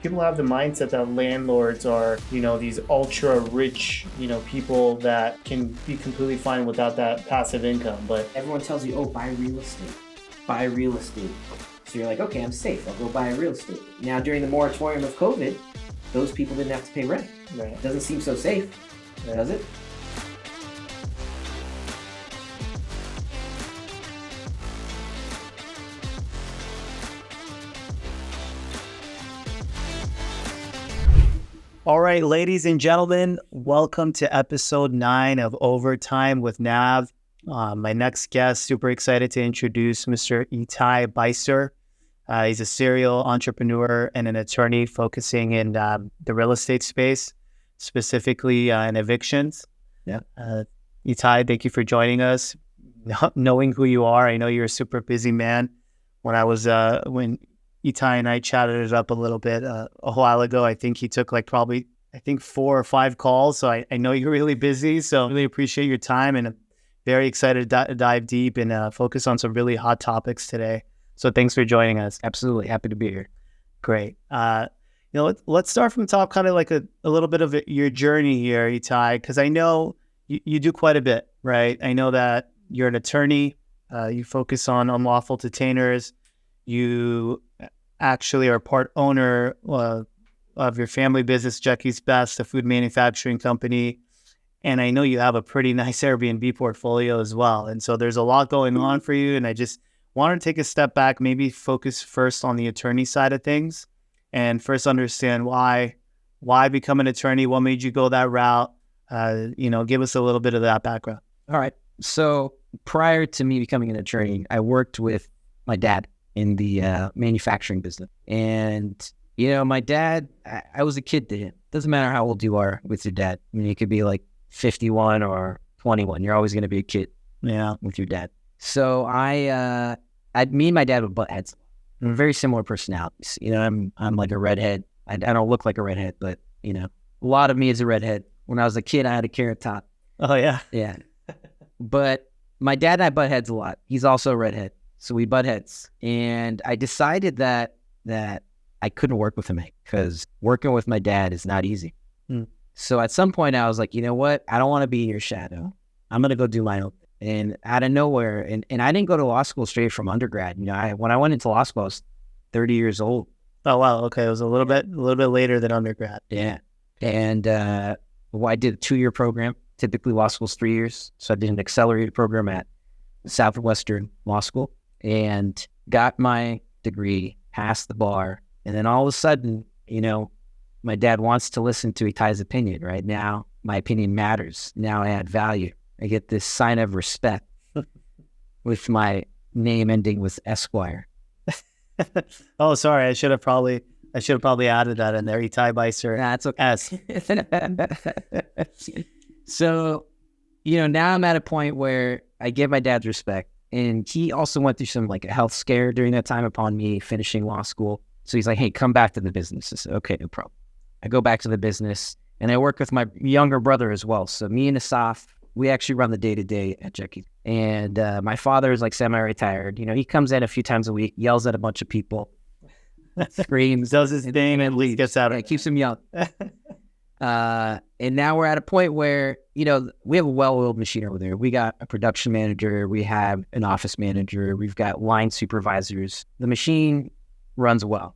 People have the mindset that landlords are, these ultra rich, people that can be completely fine without that passive income. But everyone tells you, oh, buy real estate. Buy real estate. So you're like, okay, I'm safe. I'll go buy real estate. Now, during the moratorium of COVID, those people didn't have to pay rent. Right. It doesn't seem so safe, does it? All right, ladies and gentlemen, welcome to episode 9 of Overtime with Nav. My next guest, super excited to introduce Mr. Eitay Bicer. He's a serial entrepreneur and an attorney focusing in the real estate space, specifically in evictions. Yeah. Eitay, thank you for joining us. Knowing who you are, I know you're a super busy man. When Eitay and I chatted it up a little bit a while ago, I think he took probably 4 or 5 calls. So I know you're really busy. So I really appreciate your time, and I'm very excited to dive deep and focus on some really hot topics today. So thanks for joining us. Absolutely. Happy to be here. Great. Let's start from the top, kind of like a little bit of your journey here, Eitay, because I know you do quite a bit, right? I know that you're an attorney. You focus on unlawful detainers. You actually are part owner of your family business, Jackie's Best, a food manufacturing company. And I know you have a pretty nice Airbnb portfolio as well. And so there's a lot going on for you. And I just want to take a step back, maybe focus first on the attorney side of things and first understand why become an attorney? What made you go that route? Give us a little bit of that background. All right. So prior to me becoming an attorney, I worked with my dad in the manufacturing business. And, my dad, I was a kid to him. Doesn't matter how old you are with your dad. I mean, you could be like 51 or 21. You're always going to be a kid with your dad. So me and my dad would butt heads. We're very similar personalities. I'm like a redhead. I don't look like a redhead, but, a lot of me is a redhead. When I was a kid, I had a carrot top. Oh, yeah. Yeah. But my dad and I butt heads a lot. He's also a redhead. So we butt heads. And I decided that I couldn't work with him because working with my dad is not easy. So at some point I was like, you know what? I don't want to be in your shadow. I'm going to go do my own thing. And out of nowhere, and I didn't go to law school straight from undergrad. When I went into law school, I was 30 years old. Oh, wow. Okay. It was a little bit later than undergrad. Yeah. And I did a 2-year program. Typically law school's 3 years. So I did an accelerated program at Southwestern Law School and got my degree, passed the bar. And then all of a sudden, my dad wants to listen to Eitay's opinion. Right now, my opinion matters. Now I add value. I get this sign of respect with my name ending with Esquire. Oh, sorry. I should have probably added that in there. Eitay Bicer. That's okay. So, now I'm at a point where I give my dad respect. And he also went through some a health scare during that time upon me finishing law school. So he's like, hey, come back to the business. I said, okay, no problem. I go back to the business and I work with my younger brother as well. So me and Asaf, we actually run the day-to-day at Jackie's. And my father is semi-retired. He comes in a few times a week, yells at a bunch of people, screams, does his thing, and leaves, gets out. Keeps him young. And now we're at a point where, we have a well-oiled machine over there. We got a production manager. We have an office manager. We've got line supervisors. The machine runs well.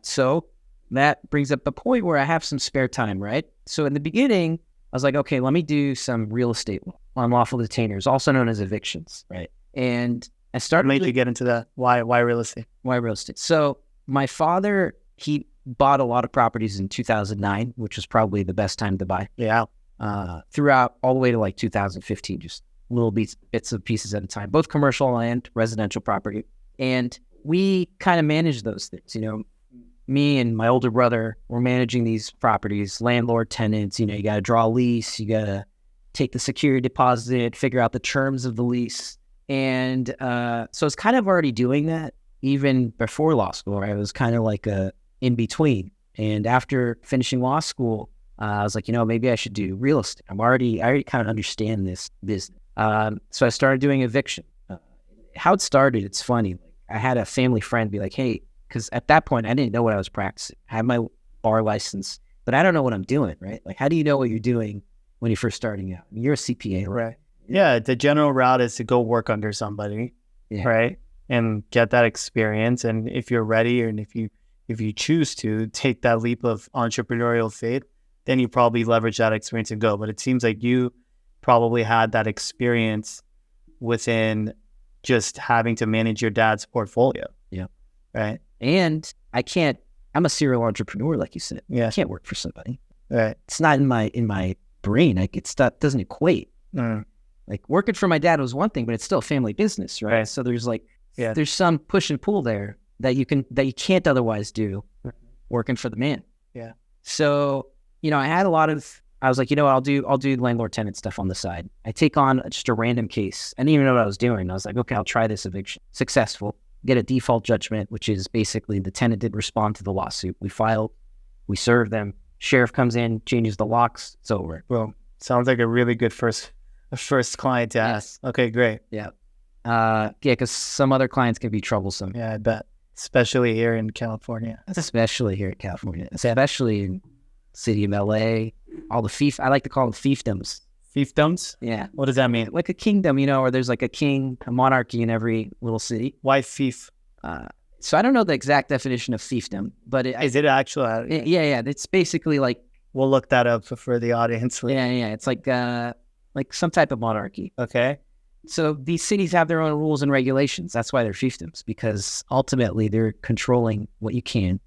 So that brings up the point where I have some spare time, right? So in the beginning, I was like, okay, let me do some real estate unlawful detainers, also known as evictions, right? And I started... What made you get into that? Why real estate? Why real estate? So my father, he bought a lot of properties in 2009, which was probably the best time to buy. Yeah. Throughout all the way to 2015, just little bits of pieces at a time, both commercial and residential property. And we kind of managed those things. Me and my older brother were managing these properties, landlord-tenants. You got to draw a lease, you got to take the security deposit, figure out the terms of the lease. And so it's kind of already doing that even before law school, right? It was kind of like a in-between. And after finishing law school, I was like, maybe I should do real estate. I already kind of understand this business. So I started doing eviction. How it started, it's funny. I had a family friend be like, hey, because at that point I didn't know what I was practicing. I had my bar license, but I don't know what I'm doing, right? Like, how do you know what you're doing when you're first starting out? I mean, you're a CPA, right? Yeah, the general route is to go work under somebody, right, and get that experience. And if you're ready, and if you choose to take that leap of entrepreneurial faith, then you probably leverage that experience and go. But it seems like you probably had that experience within just having to manage your dad's portfolio. Yeah. Right. And I'm a serial entrepreneur, like you said. Yeah. I can't work for somebody. Right. It's not in my brain. Like, doesn't equate. Like, working for my dad was one thing, but it's still a family business, right? So there's there's some push and pull there that you can't otherwise do working for the man. Yeah. So, I was like, I'll do landlord-tenant stuff on the side. I take on just a random case. I didn't even know what I was doing. I was like, okay, I'll try this eviction. Successful. Get a default judgment, which is basically the tenant didn't respond to the lawsuit. We filed, we served them. Sheriff comes in, changes the locks. It's over. Well, sounds like a really good first client to ask. Okay, great. Yeah. Because some other clients can be troublesome. Yeah, I bet. Especially here in California. Especially in city of LA. All the I like to call them fiefdoms. Fiefdoms? Yeah. What does that mean? Like a kingdom, where there's like a king, a monarchy in every little city. Why fief? So I don't know the exact definition of fiefdom, but is it actual? Yeah. It's basically like, we'll look that up for the audience. Yeah. It's like some type of monarchy. Okay. So these cities have their own rules and regulations. That's why they're fiefdoms, because ultimately they're controlling what you can't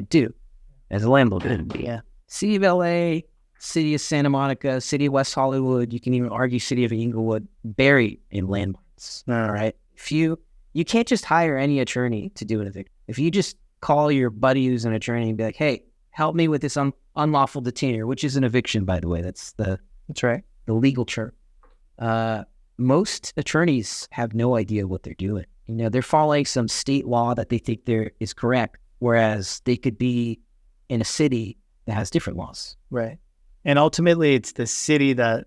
do as a landlord. Yeah. City of LA, city of Santa Monica, city of West Hollywood, you can even argue city of Inglewood, buried in landmarks. All right. If you can't just hire any attorney to do an eviction. If you just call your buddy who's an attorney and be like, hey, help me with this unlawful detainer, which is an eviction, by the way. That's right. The legal term. Most attorneys have no idea what they're doing. They're following some state law that they think is correct, whereas they could be in a city that has different laws. Right. And ultimately, it's the city that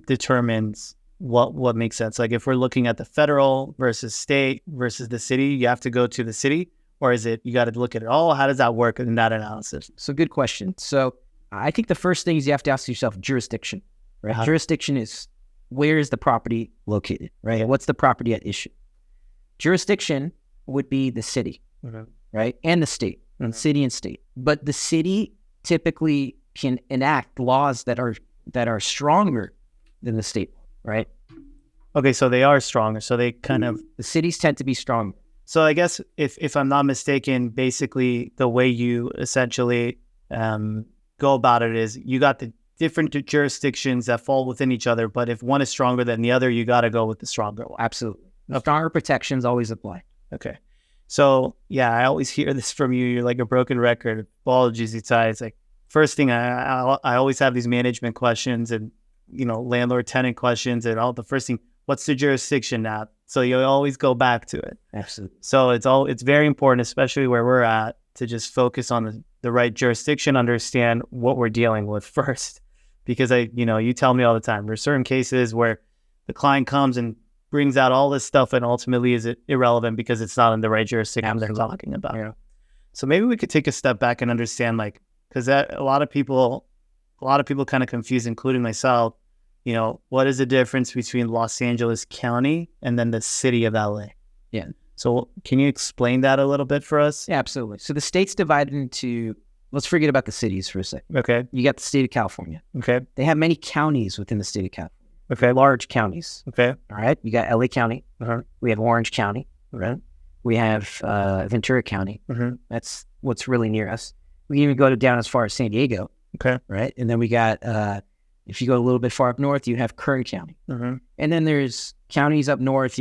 determines what makes sense. Like, if we're looking at the federal versus state versus the city, you have to go to the city, or is it you got to look at it all? How does that work in that analysis? So, good question. So, I think the first thing is you have to ask yourself jurisdiction. Right. Jurisdiction is, where is the property located? Right. What's the property at issue? Jurisdiction would be the city, right, and the state, and city and state. But the city typically can enact laws that are stronger than the state, right? Okay, so they are stronger. So they kind of... The cities tend to be strong. So I guess if I'm not mistaken, basically the way you essentially go about it is you got the different jurisdictions that fall within each other, but if one is stronger than the other, you got to go with the stronger one. Absolutely. Okay. Stronger protections always apply. Okay. So, yeah, I always hear this from you. You're like a broken record. Apologies, Eitay. It's like, first thing, I always have these management questions and, landlord-tenant questions, and the first thing, what's the jurisdiction now? So you always go back to it. Absolutely. So it's very important, especially where we're at, to just focus on the right jurisdiction, understand what we're dealing with first. Because you tell me all the time, there's certain cases where the client comes and brings out all this stuff and ultimately is irrelevant because it's not in the right jurisdiction they're talking about. Yeah. So maybe we could take a step back and understand, because a lot of people kind of confuse, including myself, what is the difference between Los Angeles County and then the city of LA? Yeah. So can you explain that a little bit for us? Yeah, absolutely. So the state's divided into, let's forget about the cities for a second. Okay. You got the state of California. Okay. They have many counties within the state of California. Okay. Large counties. Okay. All right. You got LA County. We have Orange County. Right. We have Ventura County. That's what's really near us. We can even go down as far as San Diego. Okay. Right. And then we got, if you go a little bit far up north, you have Kern County. And then there's counties up north,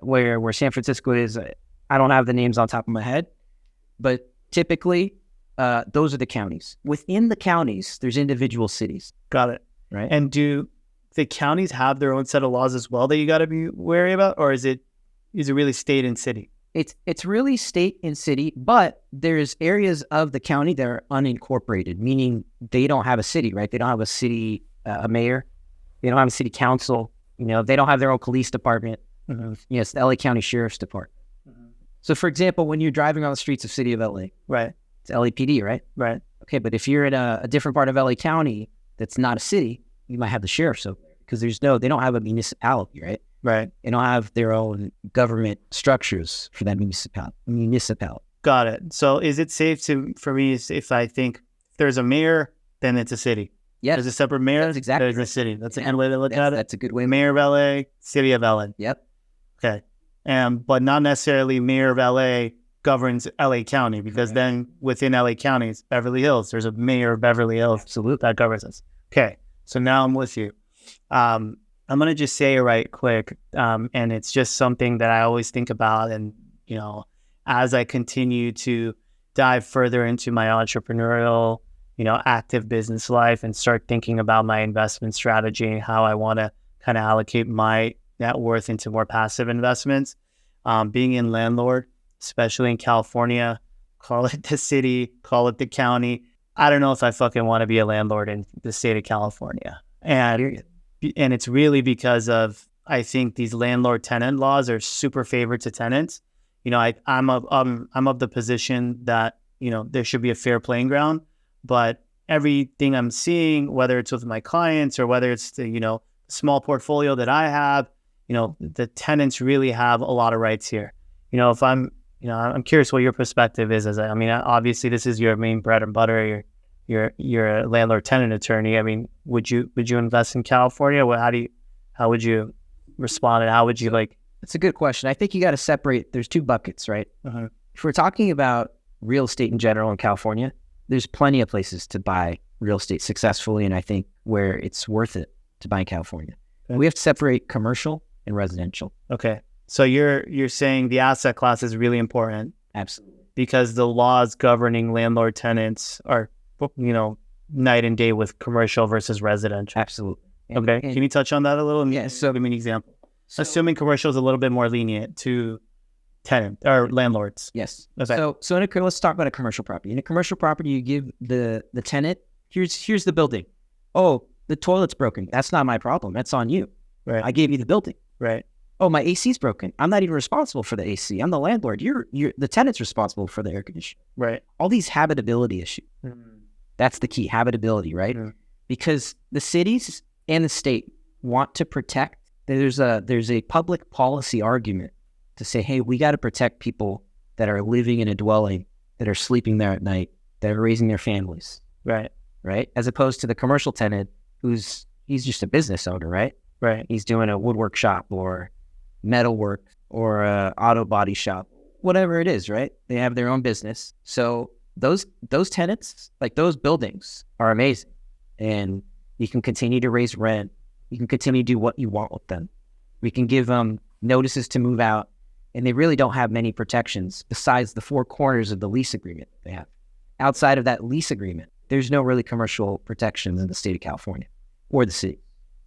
where San Francisco is. I don't have the names on top of my head, but typically those are the counties. Within the counties, there's individual cities. Got it. Right. And do the counties have their own set of laws as well that you got to be wary about, or is it really state and city? It's really state and city, but there's areas of the county that are unincorporated, meaning they don't have a city, right? They don't have a city, a mayor. They don't have a city council. They don't have their own police department. It's the LA County Sheriff's Department. So, for example, when you're driving on the streets of city of LA, Right. it's LAPD, right? Right. Okay, but if you're in a different part of LA County that's not a city, you might have the sheriff's over there because they don't have a municipality, right? Right. They don't have their own government structures for that municipality. Got it. So is it safe for me if I think there's a mayor, then it's a city? Yes. There's a separate mayor, That's exactly there's a right. city. That's a good way to look at it. That's a good way. Mayor of LA, city of LA. Yep. Okay. But not necessarily mayor of LA governs LA County, because then within LA County, it's Beverly Hills. There's a mayor of Beverly Hills Absolutely. that governs us. Okay. So now I'm with you. I'm going to just say it right quick. And it's just something that I always think about. And, as I continue to dive further into my entrepreneurial, active business life and start thinking about my investment strategy and how I want to kind of allocate my net worth into more passive investments, being in landlord, especially in California, call it the city, call it the county. I don't know if I fucking want to be a landlord in the state of California. And it's really because of, I think these landlord-tenant laws are super favored to tenants. I'm of the position that, there should be a fair playing ground, but everything I'm seeing, whether it's with my clients or whether it's the, small portfolio that I have, the tenants really have a lot of rights here. If I'm curious what your perspective is. Obviously this is your main bread and butter. You're a landlord-tenant attorney. Would you invest in California? How would you respond, and how would you like? That's a good question. I think you got to separate. There's two buckets, right? Uh-huh. If we're talking about real estate in general in California, there's plenty of places to buy real estate successfully, and I think where it's worth it to buy in California. Okay. We have to separate commercial and residential. Okay. So you're saying the asset class is really important. Absolutely. Because the laws governing landlord tenants are, night and day with commercial versus residential. Absolutely. Okay. Can you touch on that a little? Yeah. So give me an example. Assuming commercial is a little bit more lenient to tenant or landlords. Yes. Okay. So let's talk about a commercial property. In a commercial property, you give the tenant, here's the building. Oh, the toilet's broken. That's not my problem. That's on you. Right. I gave you the building. Right. Oh, my AC's broken. I'm not even responsible for the AC. I'm the landlord. You're the tenant's responsible for the air conditioning. Right. All these habitability issues. That's the key, habitability, right? Because the cities and the state want to protect. There's a public policy argument to say, hey, we got to protect people that are living in a dwelling, that are sleeping there at night, that are raising their families. Right. Right. As opposed to the commercial tenant he's just a business owner, right? Right. He's doing a woodwork shop or metal work or a auto body shop, whatever it is, right? They have their own business. So those tenants, like those buildings, are amazing. And you can continue to raise rent. You can continue to do what you want with them. We can give them notices to move out, and they really don't have many protections besides the four corners of the lease agreement they have. Outside of that lease agreement, there's no really commercial protections in the state of California or the city.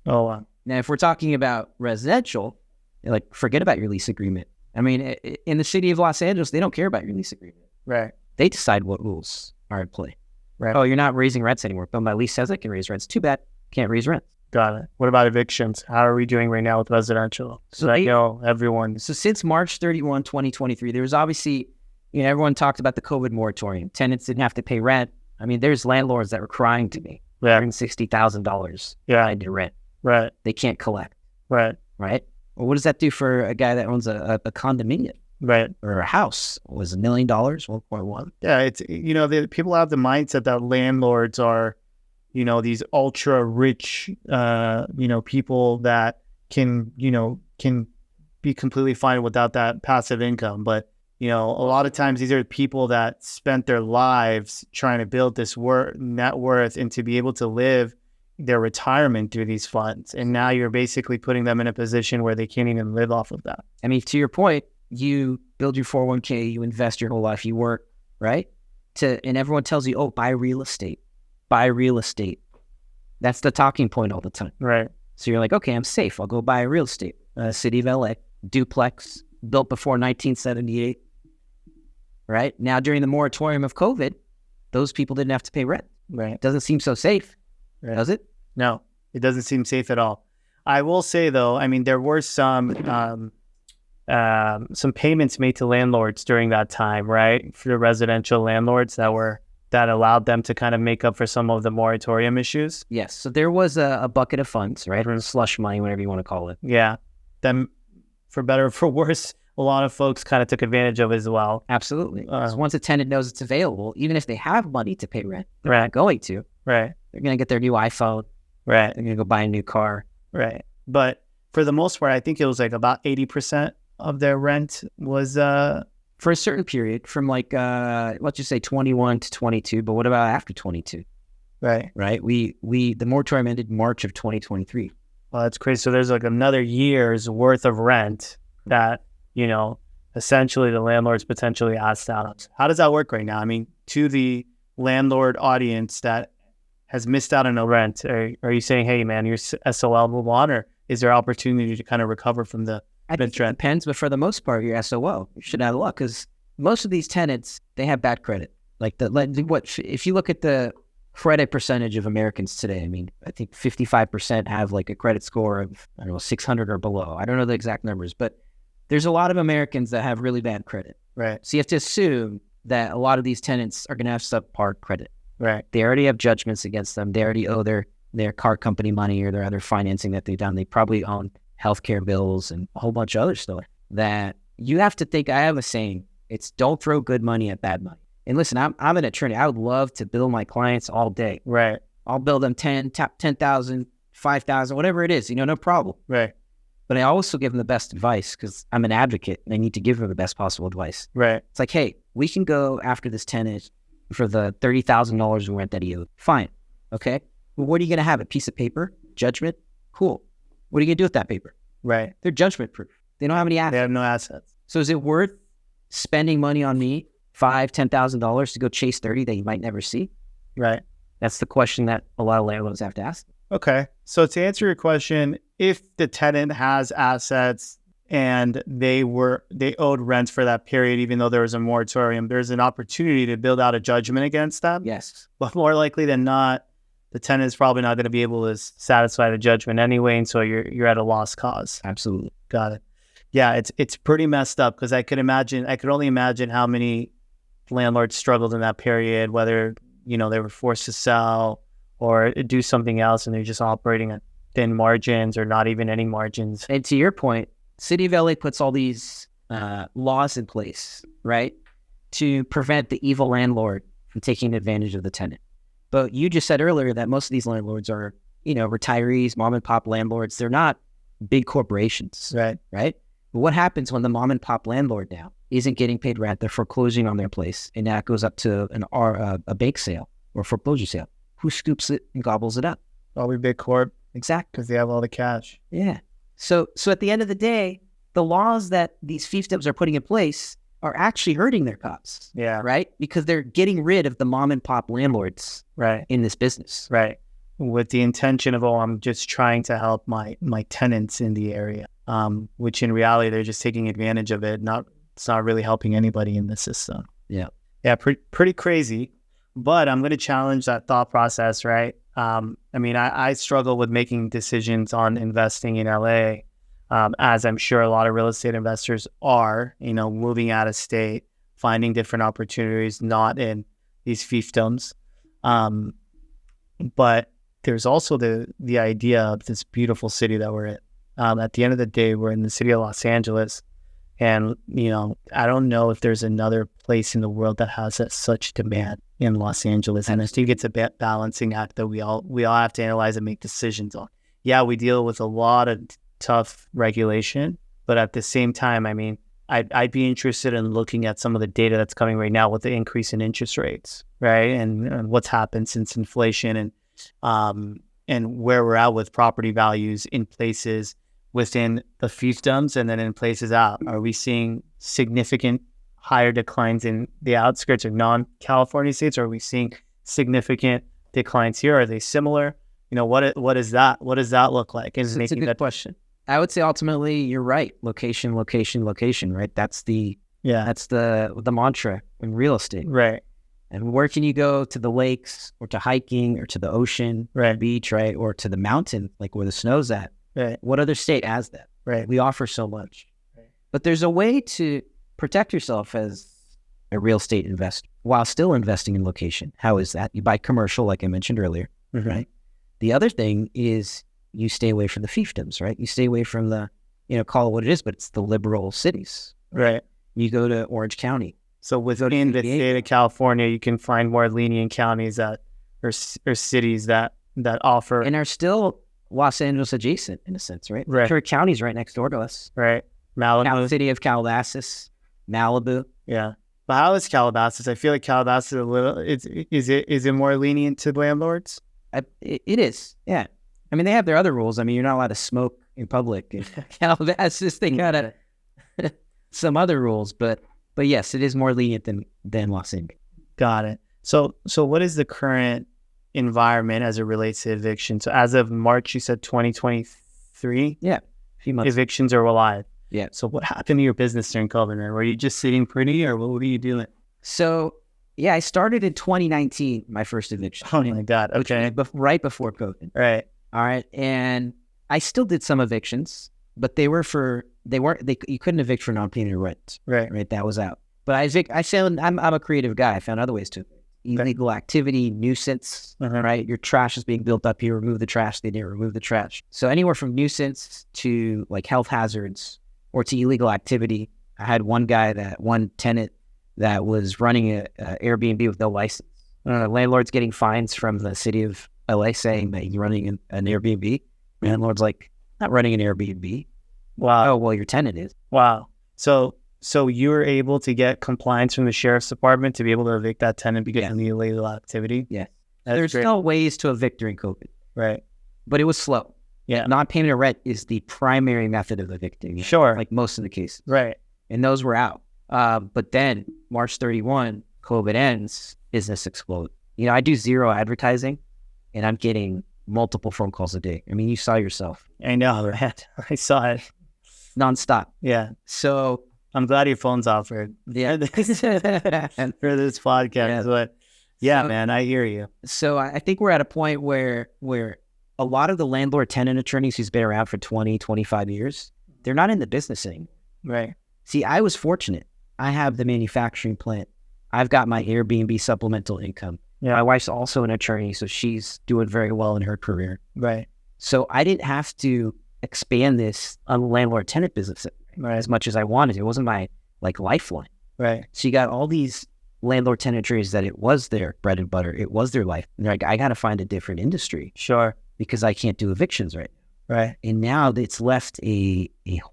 Oh, wow. Now, if we're talking about residential, like, forget about your lease agreement. In the city of Los Angeles, they don't care about your lease agreement. Right. They decide what rules are in play. Right. Oh, you're not raising rents anymore, but my lease says I can raise rents. Too bad. Can't raise rents. Got it. What about evictions? How are we doing right now with residential? So I know everyone. So since March 31, 2023, there was obviously, everyone talked about the COVID moratorium. Tenants didn't have to pay rent. There's landlords that were crying to me. Yeah. $160,000 tied to rent. Right. They can't collect. Right. Right. Well, what does that do for a guy that owns a condominium? Right. Or a house? Was $1 million, 1.1? Yeah. It's, the people have the mindset that landlords are, these ultra rich, people that can be completely fine without that passive income. But, a lot of times these are people that spent their lives trying to build this net worth and to be able to live their retirement through these funds. And now you're basically putting them in a position where they can't even live off of that. To your point, you build your 401k, you invest your whole life, you work, right? And everyone tells you, oh, buy real estate. Buy real estate. That's the talking point all the time. Right. So you're like, okay, I'm safe. I'll go buy real estate. City of LA, duplex, built before 1978. Right? Now, during the moratorium of COVID, those people didn't have to pay rent. Right. Doesn't seem so safe, right. Does it? No, it doesn't seem safe at all. I will say, though, there were some some payments made to landlords during that time, right? For the residential landlords that allowed them to kind of make up for some of the moratorium issues. Yes. So there was a bucket of funds, right? Or slush money, whatever you want to call it. Yeah. Then, for better or for worse, a lot of folks kind of took advantage of it as well. Absolutely. So once a tenant knows it's available, even if they have money to pay rent, they're not going to. Right. They're going to get their new iPhone. Right. They're going to go buy a new car. Right. But for the most part, I think it was like about 80% of their rent was for a certain period from like, let's just say 21 to 22. But what about after 22? Right. Right. The moratorium ended March of 2023. Well, that's crazy. So there's like another year's worth of rent that, essentially the landlord's potentially asked out. How does that work right now? I mean, to the landlord audience that has missed out on the rent, are you saying, hey, man, you're SOL, move on, or is there opportunity to kind of recover from the rent? It depends, but for the most part, you're SOL. You should have luck because most of these tenants, they have bad credit. If you look at the credit percentage of Americans today, I mean, I think 55% have like a credit score of, 600 or below. I don't know the exact numbers, but there's a lot of Americans that have really bad credit. Right. So you have to assume that a lot of these tenants are going to have subpar credit. Right. They already have judgments against them. They already owe their car company money or their other financing that they've done. They probably own healthcare bills and a whole bunch of other stuff that you have to think. I have a saying, it's don't throw good money at bad money. And listen, I'm an attorney. I would love to bill my clients all day. Right. I'll bill them 10,000, 5,000, whatever it is, no problem. Right. But I also give them the best advice because I'm an advocate and I need to give them the best possible advice. Right. It's like, hey, we can go after this tenant for the $30,000 in rent that he owed. Fine. Okay. Well, what are you going to have? A piece of paper? Judgment? Cool. What are you going to do with that paper? Right. They're judgment proof. They don't have any assets. They have no assets. So is it worth spending money on me, $5,000, $10,000 to go chase 30 that you might never see? Right. That's the question that a lot of landlords have to ask. Okay. So to answer your question, if the tenant has assets and they owed rent for that period, even though there was a moratorium, there's an opportunity to build out a judgment against them. Yes. But more likely than not, the tenant is probably not going to be able to satisfy the judgment anyway, and so you're at a lost cause. Absolutely. Got it. Yeah, it's pretty messed up because I could only imagine how many landlords struggled in that period, whether they were forced to sell or do something else, and they're just operating at thin margins or not even any margins. And to your point, City of LA puts all these laws in place, right, to prevent the evil landlord from taking advantage of the tenant. But you just said earlier that most of these landlords are, retirees, mom and pop landlords. They're not big corporations, Right. Right? But what happens when the mom and pop landlord now isn't getting paid rent? They're foreclosing on their place, and that goes up to a bank sale or foreclosure sale. Who scoops it and gobbles it up? Probably big corp Exactly. because they have all the cash. Yeah. So at the end of the day, the laws that these fiefdoms are putting in place are actually hurting their cause. Yeah. Right? Because they're getting rid of the mom and pop landlords Right. in this business. Right. With the intention of, I'm just trying to help my tenants in the area, which in reality, they're just taking advantage of it. It's not really helping anybody in the system. Yeah. Yeah, pretty crazy. But I'm going to challenge that thought process, right? I struggle with making decisions on investing in LA, as I'm sure a lot of real estate investors are, moving out of state, finding different opportunities, not in these fiefdoms. But there's also the idea of this beautiful city that we're in. At the end of the day, we're in the city of Los Angeles. And, I don't know if there's another place in the world that has such demand in Los Angeles. And I think it's a balancing act that we all have to analyze and make decisions on. Yeah, we deal with a lot of tough regulation, but at the same time, I'd be interested in looking at some of the data that's coming right now with the increase in interest rates, right? And what's happened since inflation and where we're at with property values in places within the fiefdoms and then in places out. Are we seeing significant higher declines in the outskirts of non-California states? Or are we seeing significant declines here? Are they similar? What is that? What does that look like? It's a good question. I would say ultimately you're right. Location, location, location, right? That's the mantra in real estate. Right. And where can you go to the lakes or to hiking or to the ocean, right, beach, right? Or to the mountain, like where the snow's at. Right. What other state has that? Right. We offer so much. Right. But there's a way to protect yourself as a real estate investor while still investing in location. How is that? You buy commercial, like I mentioned earlier, right? The other thing is you stay away from the fiefdoms, right? You stay away from the, call it what it is, but it's the liberal cities. Right. You go to Orange County. So within the state of California, you can find more lenient counties that or cities that offer and are still Los Angeles adjacent in a sense, right? Right. Ventura County's right next door to us. Right. Malibu. City of Calabasas, Malibu. Yeah. But how is Calabasas? I feel like Calabasas is a little. Is it more lenient to landlords? It is. Yeah. I mean, they have their other rules. I mean, you're not allowed to smoke in public. In Calabasas, they got some other rules, but yes, it is more lenient than Los Angeles. Got it. So what is the current environment as it relates to eviction? So as of March, you said 2023? Yeah, a few months. Evictions are alive. Yeah. So what happened to your business during COVID, man? Were you just sitting pretty or what were you doing? So, yeah, I started in 2019, my first eviction. Oh my God. Okay. Right before COVID. Right. All right. And I still did some evictions, but you couldn't evict for non-payment of rent. Right. Right. That was out. But I found I'm a creative guy. I found other ways to evict. Illegal activity, nuisance, right? Your trash is being built up. You remove the trash. They didn't remove the trash. So anywhere from nuisance to like health hazards or to illegal activity. I had one tenant that was running a Airbnb with no license. Landlord's getting fines from the city of LA saying that you're running an Airbnb. Landlord's like, not running an Airbnb. Wow. Oh, well, your tenant is. Wow. So you were able to get compliance from the sheriff's department to be able to evict that tenant because of the illegal activity? Yeah. There's still ways to evict during COVID. Right. But it was slow. Yeah. Non-payment of rent is the primary method of evicting. Sure. Like most of the cases. Right. And those were out. But then March 31, COVID ends, business exploded. I do zero advertising and I'm getting multiple phone calls a day. I mean, you saw yourself. I know. I saw it. Nonstop. Yeah. So I'm glad your phone's off for this podcast. Yeah. But yeah, man, I hear you. So I think we're at a point where a lot of the landlord-tenant attorneys who's been around for 20, 25 years, they're not in the business anymore. Right. See, I was fortunate. I have the manufacturing plant. I've got my Airbnb supplemental income. Yeah. My wife's also an attorney, so she's doing very well in her career. Right. So I didn't have to expand this on the landlord-tenant business as much as I wanted. It wasn't my lifeline. Right. So you got all these landlord-tenant attorneys that it was their bread and butter. It was their life. And they're like, I got to find a different industry. Sure. Because I can't do evictions right now. Right. And now it's left a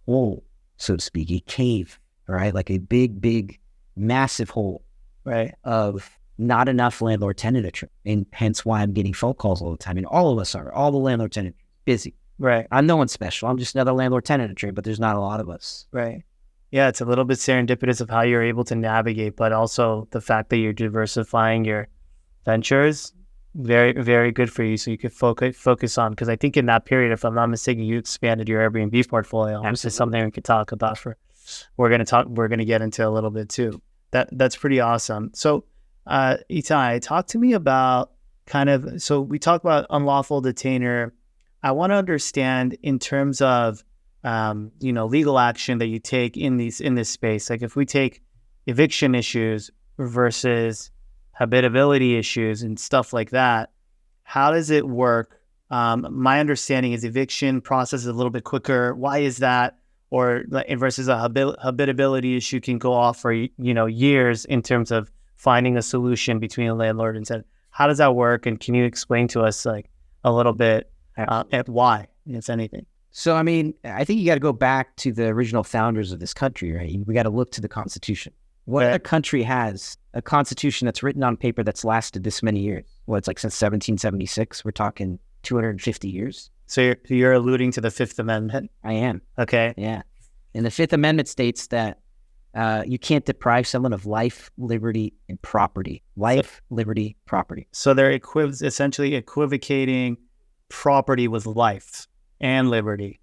hole, so to speak, a cave, right? Like a big, massive hole, right, of not enough landlord-tenant attorney. And hence why I'm getting phone calls all the time. And all of us are, all the landlord-tenant busy. Right. I'm no one special. I'm just another landlord-tenant attorney, but there's not a lot of us. Right. Yeah, it's a little bit serendipitous of how you're able to navigate, but also the fact that you're diversifying your ventures, very, very good for you. So you could focus on, because I think in that period, if I'm not mistaken, you expanded your Airbnb portfolio. This is something we could talk about we're going to get into a little bit too. That's pretty awesome. So, Eitay, talk to me about so we talked about unlawful detainer. I want to understand in terms of, legal action that you take in this space. Like if we take eviction issues versus habitability issues and stuff like that, how does it work? My understanding is eviction process is a little bit quicker. Why is that? Or versus a habitability issue can go off for, years in terms of finding a solution between a landlord and tenant. How does that work? And can you explain to us a little bit at why, if anything? So, I mean, I think you got to go back to the original founders of this country, right? We got to look to the Constitution. What other country has a constitution that's written on paper that's lasted this many years? Well, it's since 1776. We're talking 250 years. So you're alluding to the Fifth Amendment? I am. Okay. Yeah. And the Fifth Amendment states that you can't deprive someone of life, liberty, and property. Life, liberty, property. So they're essentially equivocating property with life and liberty.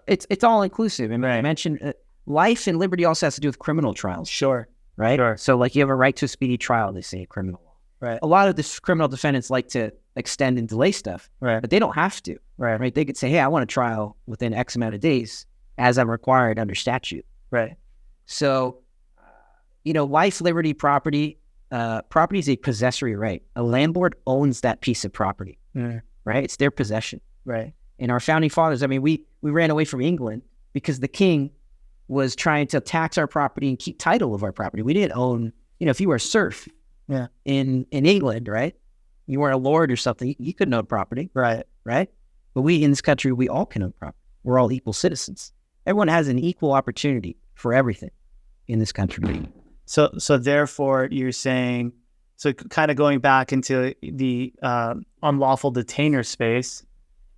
It's all inclusive. I mean, right. I mentioned life and liberty also has to do with criminal trials. Sure. Right? Sure. So you have a right to a speedy trial, they say in criminal law. Right. A lot of the criminal defendants like to extend and delay stuff, right, but they don't have to. Right. They could say, hey, I want a trial within X amount of days as I'm required under statute. Right. So, life, liberty, property. Property is a possessory right. A landlord owns that piece of property, right? It's their possession. Right. And our founding fathers, I mean, we ran away from England because the king was trying to tax our property and keep title of our property. We didn't own, if you were a serf in England, right? You weren't a lord or something, you couldn't own property. Right. Right? But we in this country, we all can own property. We're all equal citizens. Everyone has an equal opportunity for everything in this country. So therefore, you're saying, so kind of going back into the unlawful detainer space,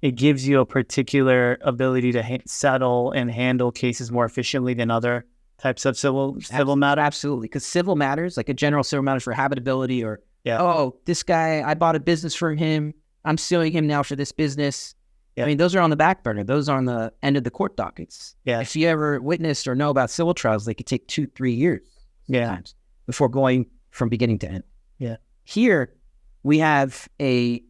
it gives you a particular ability to settle and handle cases more efficiently than other types of civil matters? Absolutely. Because civil matters, like a general civil matters for habitability or, this guy, I bought a business from him. I'm suing him now for this business. Yeah. I mean, those are on the back burner. Those are on the end of the court dockets. Yeah. If you ever witnessed or know about civil trials, they could take 2-3 years sometimes before going from beginning to end. Yeah. Here, we have a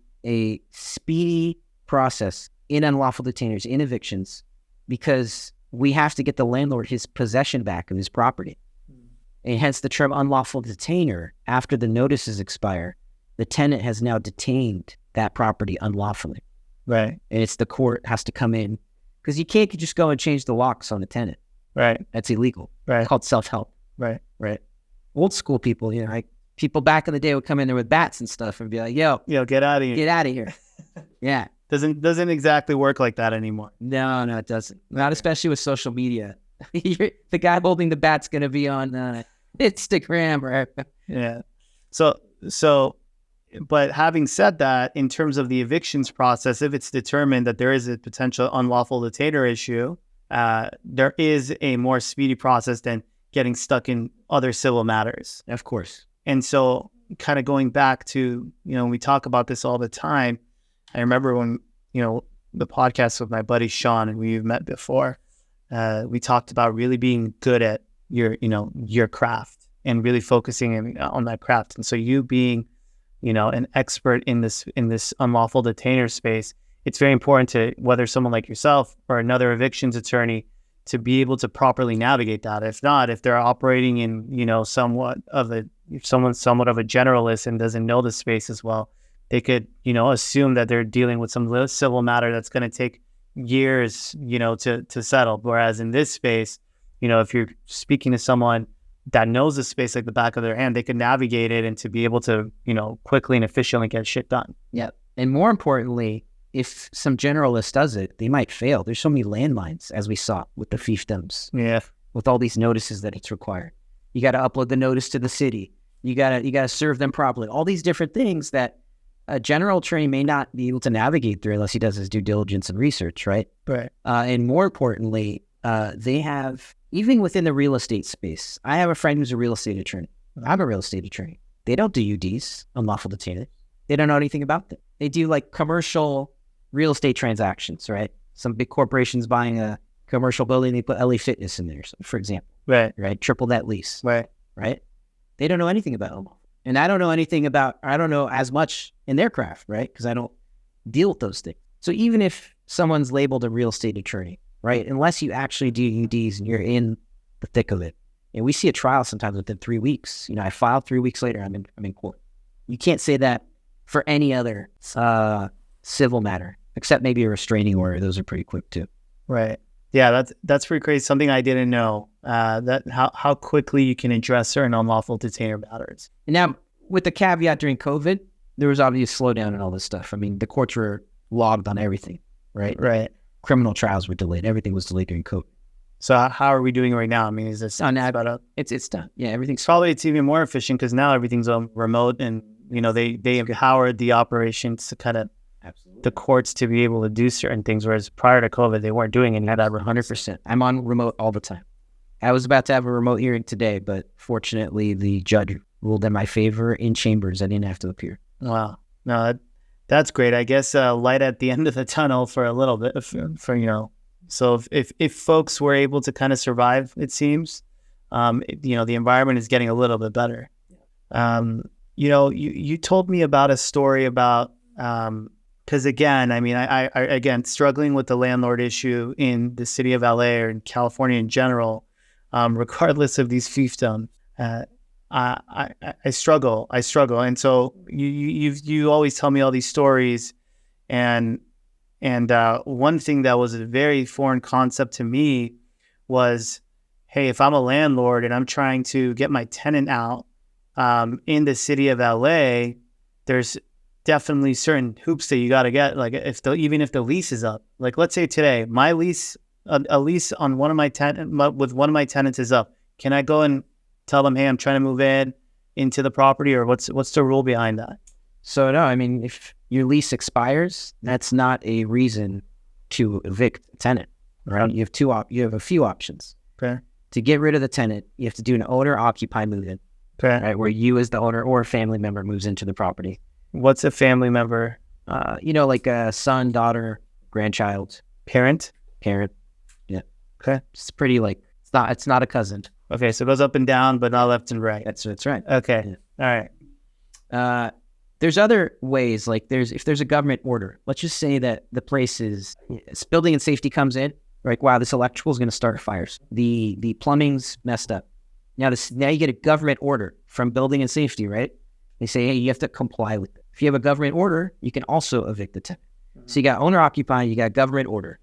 speedy process in unlawful detainers, in evictions, because we have to get the landlord his possession back of his property. And hence the term unlawful detainer. After the notices expire, the tenant has now detained that property unlawfully. Right. And it's the court has to come in because you can't just go and change the locks on a tenant. Right. That's illegal. Right. It's called self-help. Right. Right. Old school people, like people back in the day would come in there with bats and stuff and be like, yo, get out of here. Get out of here. Yeah. Doesn't exactly work like that anymore. No, it doesn't. Not especially with social media. The guy holding the bat's going to be on Instagram, right? Yeah. So, but having said that, in terms of the evictions process, if it's determined that there is a potential unlawful detainer issue, there is a more speedy process than getting stuck in other civil matters. Of course. And so kind of going back to, we talk about this all the time. I remember when, the podcast with my buddy Sean, and we've met before, we talked about really being good at your craft and really focusing on that craft. And so you being, an expert in this unlawful detainer space, it's very important to, whether someone like yourself or another evictions attorney, to be able to properly navigate that. If not, if they're operating in, somewhat of a generalist and doesn't know the space as well, they could, assume that they're dealing with some civil matter that's going to take years, to settle. Whereas in this space, if you're speaking to someone that knows the space like the back of their hand, they can navigate it and to be able to, quickly and efficiently get shit done. Yeah. And more importantly, if some generalist does it, they might fail. There's so many landmines, as we saw with the fiefdoms. Yeah. With all these notices that it's required. You got to upload the notice to the city. You got to serve them properly. All these different things that a general attorney may not be able to navigate through unless he does his due diligence and research, right? Right. And more importantly, they have, even within the real estate space, I have a friend who's a real estate attorney. I'm a real estate attorney. They don't do UDs, unlawful detainers. They don't know anything about them. They do like commercial real estate transactions, right? Some big corporations buying a commercial building, they put LA Fitness in there, for example. Right. Right. Triple net lease. Right. Right. They don't know anything about unlawful. And I don't know as much in their craft, right? Because I don't deal with those things. So even if someone's labeled a real estate attorney, right? Unless you actually do UDs and you're in the thick of it. And we see a trial sometimes within 3 weeks. I filed 3 weeks later, I'm in court. You can't say that for any other civil matter, except maybe a restraining order. Those are pretty quick too. Right. Yeah, that's pretty crazy. Something I didn't know, that how quickly you can address certain unlawful detainer matters. And now, with the caveat during COVID, there was obviously a slowdown in all this stuff. I mean, the courts were logged on everything, right? Right. Criminal trials were delayed. Everything was delayed during COVID. So how are we doing right now? I mean, is this about up? It's done. Yeah, everything's probably it's even more efficient because now everything's on remote, and they empowered the operations to kind of the courts to be able to do certain things, whereas prior to COVID, they weren't doing any of that. 100%. I'm on remote all the time. I was about to have a remote hearing today, but fortunately, the judge ruled in my favor in chambers. I didn't have to appear. Wow. No, that's great. I guess light at the end of the tunnel for a little bit. So if folks were able to kind of survive, it seems, the environment is getting a little bit better. You told me about a story about. Because again, I mean, I again, struggling with the landlord issue in the city of LA or in California in general, regardless of these fiefdom. I struggle, and so you always tell me all these stories, and one thing that was a very foreign concept to me was, hey, if I'm a landlord and I'm trying to get my tenant out in the city of LA, there's definitely certain hoops that you got to get. Like even if the lease is up, like let's say today, my lease, a lease on one of my with one of my tenants is up. Can I go and tell them, hey, I'm trying to move into the property, or what's the rule behind that? So no, I mean, if your lease expires, that's not a reason to evict a tenant, right? You have a few options. Okay. To get rid of the tenant, you have to do an owner-occupied move-in, okay, right? Where you as the owner or a family member moves into the property. What's a family member? Like a son, daughter, grandchild, parent. Yeah. Okay. It's pretty it's not a cousin. Okay, so it goes up and down, but not left and right. That's right. Okay. Yeah. All right. There's other ways, like if there's a government order, let's just say that the place building and safety comes in, like, wow, this electrical is going to start fires. The plumbing's messed up. Now you get a government order from building and safety, right? They say, hey, you have to comply with it. If you have a government order, you can also evict the tenant. Mm-hmm. So you got owner occupied, you got government order,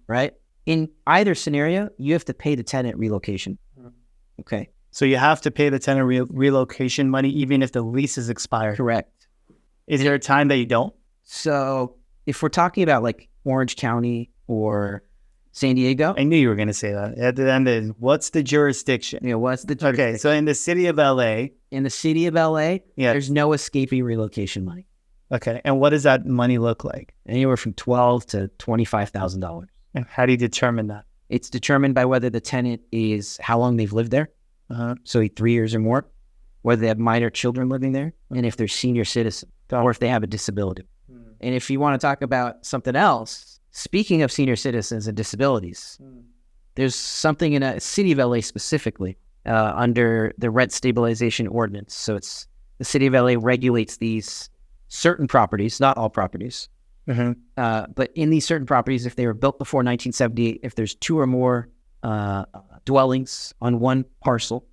right? In either scenario, you have to pay the tenant relocation. Mm-hmm. Okay. So you have to pay the tenant relocation money even if the lease is expired. Correct. Is there a time that you don't? So if we're talking about like Orange County or San Diego. I knew you were going to say that. At the end, what's the jurisdiction? Yeah, what's the jurisdiction? Okay, so in the city of LA. In the city of LA, there's no escaping relocation money. Okay, and what does that money look like? Anywhere from $12,000 to $25,000. And how do you determine that? It's determined by whether the tenant how long they've lived there. So 3 years or more, whether they have minor children living there, and if they're senior citizens, or if they have a disability. And if you want to talk about something else, speaking of senior citizens and disabilities, there's something in a city of LA specifically under the rent stabilization ordinance. So it's the city of LA regulates these certain properties, not all properties, but in these certain properties, if they were built before 1978, if there's two or more dwellings on one parcel,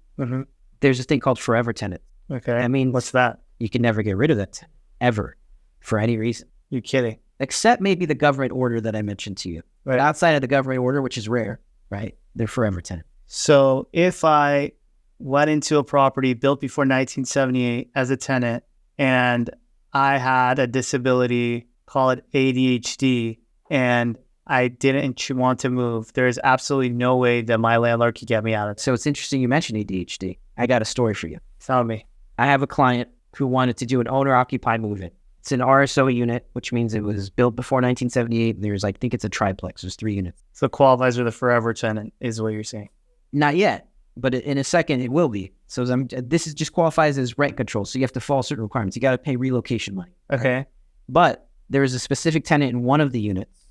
there's a thing called forever tenant. Okay. I mean, what's that? You can never get rid of that tenant, ever, for any reason. You're kidding. Except maybe the government order that I mentioned to you. Right. But outside of the government order, which is rare, right? They're forever tenant. So if I went into a property built before 1978 as a tenant, and I had a disability, call it ADHD, and I didn't want to move, there's absolutely no way that my landlord could get me out of it. So it's interesting you mentioned ADHD. I got a story for you. Tell me. I have a client who wanted to do an owner-occupied move-in. It's an RSO unit, which means it was built before 1978. There's, I think it's a triplex. There's 3 units. So it qualifies for the forever tenant is what you're saying? Not yet, but in a second it will be. So this is just qualifies as rent control. So you have to follow certain requirements. You got to pay relocation money. Okay. Right? But there is a specific tenant in one of the units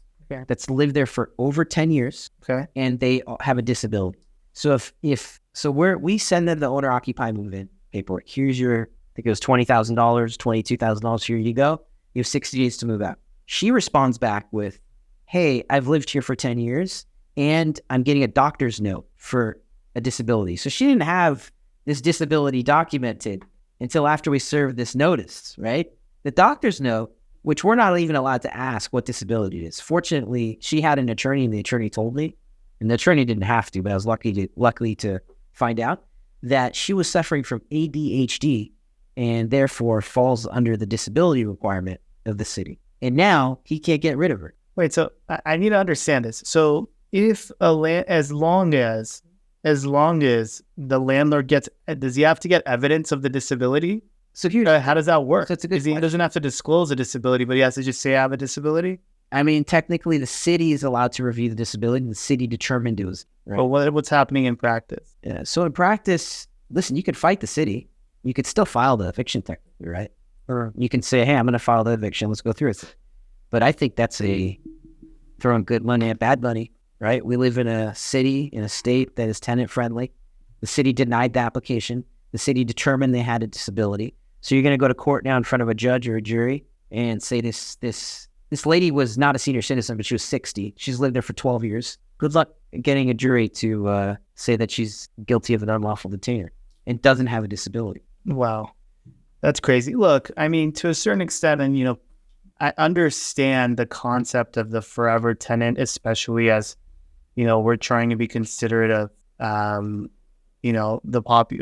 that's lived there for over 10 years. Okay. And they have a disability. So we send them the owner occupied move-in paperwork. Here's your, I think it was $20,000, $22,000. Here you go. You have 60 days to move out. She responds back with, hey, I've lived here for 10 years and I'm getting a doctor's note for a disability. So she didn't have this disability documented until after we served this notice, right? The doctor's note, which we're not even allowed to ask what disability it is. Fortunately, she had an attorney and the attorney told me, and the attorney didn't have to, but I was lucky to find out that she was suffering from ADHD and therefore falls under the disability requirement of the city. And now he can't get rid of her. Wait, so I need to understand this. So if as long as the landlord does he have to get evidence of the disability? So here's how does that work? So it's a good he doesn't have to disclose a disability, but he has to just say I have a disability? I mean, technically the city is allowed to review the disability. The city determined it was. Right? But what's happening in practice? Yeah. So in practice, listen, you could fight the city. You could still file the eviction technically, right? Or you can say, hey, I'm going to file the eviction. Let's go through it. But I think that's throwing good money at bad money, right? We live in a city, in a state that is tenant friendly. The city denied the application. The city determined they had a disability. So you're going to go to court now in front of a judge or a jury and say this lady was not a senior citizen, but she was 60. She's lived there for 12 years. Good luck getting a jury to say that she's guilty of an unlawful detainer and doesn't have a disability. Wow. That's crazy. Look, I mean, to a certain extent, and, you know, I understand the concept of the forever tenant, especially as, you know, we're trying to be considerate of, you know,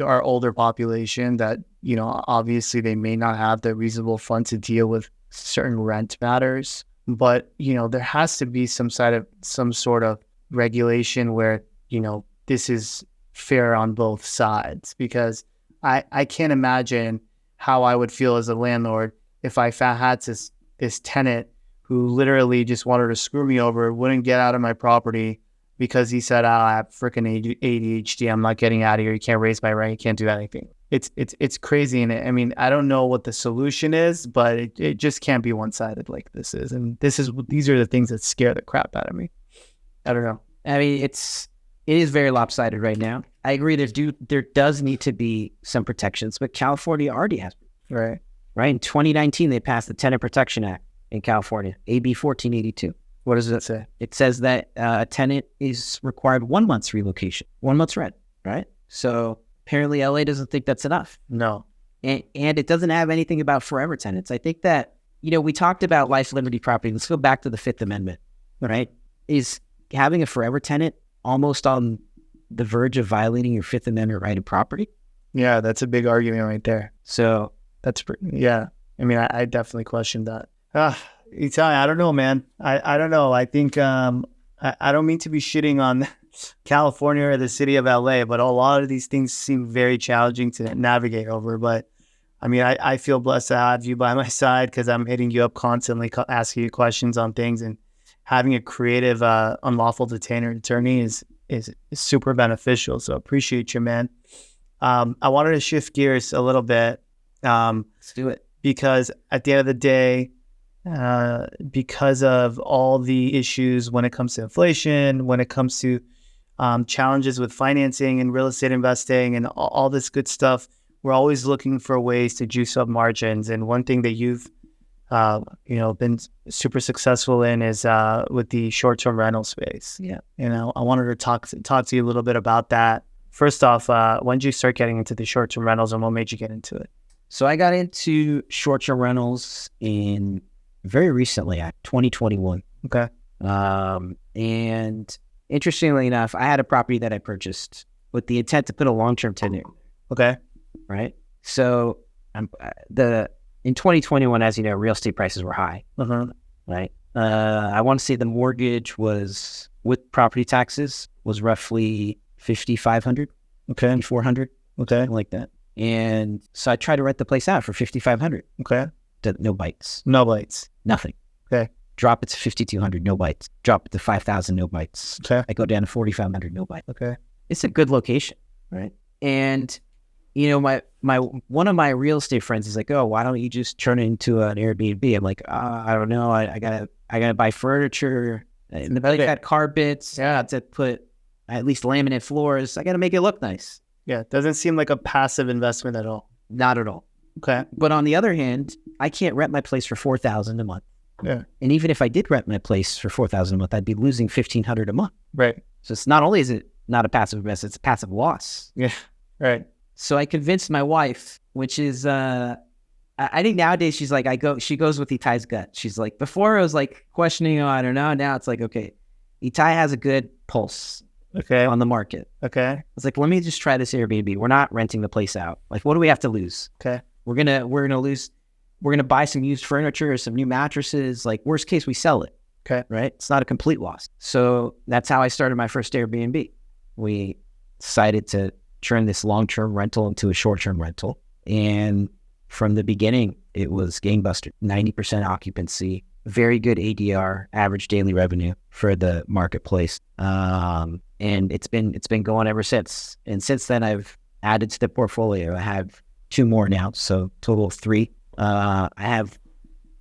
our older population that, you know, obviously they may not have the reasonable fund to deal with certain rent matters. But, you know, there has to be some sort of regulation where, you know, this is fair on both sides, because I can't imagine how I would feel as a landlord if I had this tenant who literally just wanted to screw me over, wouldn't get out of my property because he said, I have freaking ADHD. I'm not getting out of here. You can't raise my rent. You can't do anything. It's crazy. And I mean, I don't know what the solution is, but it just can't be one-sided like this is. And these are the things that scare the crap out of me. I don't know. I mean, it is very lopsided right now. I agree. There does need to be some protections, but California already has. Right. In 2019, they passed the Tenant Protection Act in California, AB 1482. What does it say? It says that a tenant is required 1 month's relocation, 1 month's rent, right? So apparently LA doesn't think that's enough. No. And it doesn't have anything about forever tenants. I think that, you know, we talked about life, liberty, property. Let's go back to the Fifth Amendment, right? Is having a forever tenant almost on the verge of violating your Fifth Amendment right of property? Yeah, that's a big argument right there. So yeah. I mean, I definitely questioned that. Eitay, I don't know, man. I don't know. I think I don't mean to be shitting on California or the city of LA, but a lot of these things seem very challenging to navigate over. But I mean, I feel blessed to have you by my side, because I'm hitting you up constantly, asking you questions on things, and having a creative unlawful detainer attorney is super beneficial. So appreciate you, man. I wanted to shift gears a little bit. let's do it. Because at the end of the day, because of all the issues when it comes to inflation, when it comes to challenges with financing and real estate investing and all this good stuff, we're always looking for ways to juice up margins. And one thing that you've been super successful in is with the short-term rental space. Yeah. I wanted to talk to you a little bit about that. First off, when did you start getting into the short-term rentals, and what made you get into it? So I got into short-term rentals very recently, 2021. Okay. And interestingly enough, I had a property that I purchased with the intent to put a long-term tenant. Okay. Right. So in 2021, as you know, real estate prices were high. Uh-huh. Right. I want to say the mortgage was, with property taxes, was roughly $5,500. Okay. $5,400. Okay. Something like that. And so I tried to rent the place out for $5,500. Okay. No bites. No bites. Nothing. Okay. Drop it to $5,200. No bites. Drop it to $5,000. No bites. Okay. I go down to $4,500. No bites. Okay. It's a good location, right? And my one of my real estate friends is like, "Oh, why don't you just turn it into an Airbnb?" I'm like, I don't know. I gotta buy furniture. And the place had carpets. Yeah. To put at least laminate floors. I gotta make it look nice. Yeah. Doesn't seem like a passive investment at all. Not at all. Okay. But on the other hand, I can't rent my place for $4,000 a month. Yeah. And even if I did rent my place for $4,000 a month, I'd be losing $1,500 a month. Right. So it's not only is it not a passive investment, it's a passive loss. Yeah. Right. So I convinced my wife, which is, I think nowadays she goes with Eitay's gut. She's like, before it was like questioning, I don't know. Now it's like, okay, Eitay has a good pulse. Okay. On the market. Okay. I was like, let me just try this Airbnb. We're not renting the place out. Like, what do we have to lose? Okay. We're gonna buy some used furniture or some new mattresses. Like, worst case, we sell it. Okay. Right? It's not a complete loss. So that's how I started my first Airbnb. We decided to turn this long-term rental into a short-term rental. And from the beginning, it was gangbuster. 90% occupancy, very good ADR, average daily revenue for the marketplace. And it's been going ever since. And since then, I've added to the portfolio. I have 2 more now, so total of 3. I have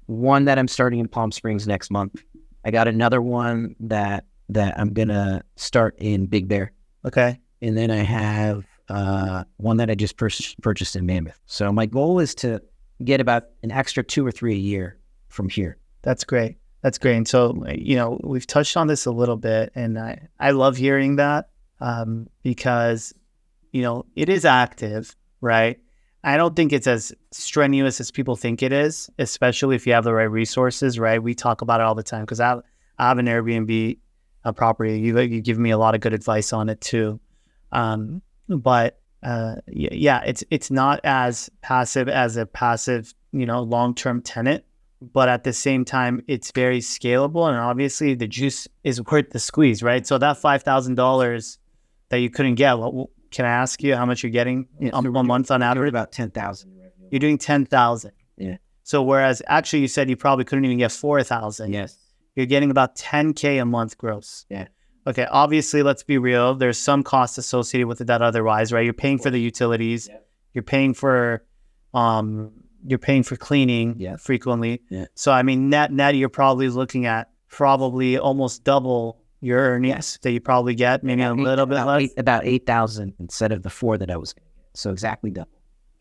one that I'm starting in Palm Springs next month. I got another one that I'm gonna start in Big Bear. Okay. And then I have one that I just purchased in Mammoth. So my goal is to get about an extra 2 or 3 a year from here. That's great. That's great. And so, we've touched on this a little bit, and I love hearing that because, it is active, right? I don't think it's as strenuous as people think it is, especially if you have the right resources, right? We talk about it all the time because I have an Airbnb property. You give me a lot of good advice on it too. It's not as passive as a passive, long-term tenant, but at the same time, it's very scalable. And obviously the juice is worth the squeeze, right? So that $5,000 that you couldn't get, can I ask you how much you're getting a month on average? About 10,000. You're doing 10,000. Yeah. So whereas actually you said you probably couldn't even get 4,000. Yes. You're getting about 10K a month gross. Yeah. Okay. Obviously, let's be real. There's some costs associated with that otherwise, right? You're paying for the utilities. Yeah. You're paying for cleaning frequently. Yeah. So I mean, net, you're probably looking at almost double your earnings that you probably get, maybe a little bit less. About 8,000 instead of the 4 that I was going to get. So exactly double.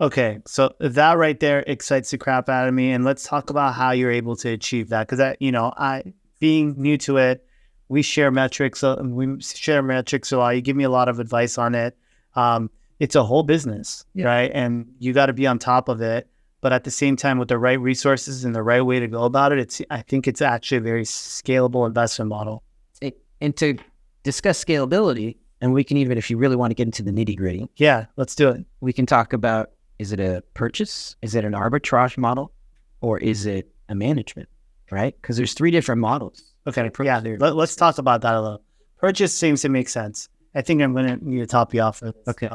Okay, so that right there excites the crap out of me, and let's talk about how you're able to achieve that. Because I being new to it, we share metrics. A lot. You give me a lot of advice on it. It's a whole business, right? And you got to be on top of it. But at the same time, with the right resources and the right way to go about it, I think it's actually a very scalable investment model. And to discuss scalability, and we can even, if you really want to get into the nitty gritty. Yeah, let's do it. We can talk about, is it a purchase? Is it an arbitrage model? Or is it a management, right? Because there's 3 different models. Okay, yeah, let's talk about that a little. Purchase seems to make sense. I think I'm going to need to top you off for this. Okay.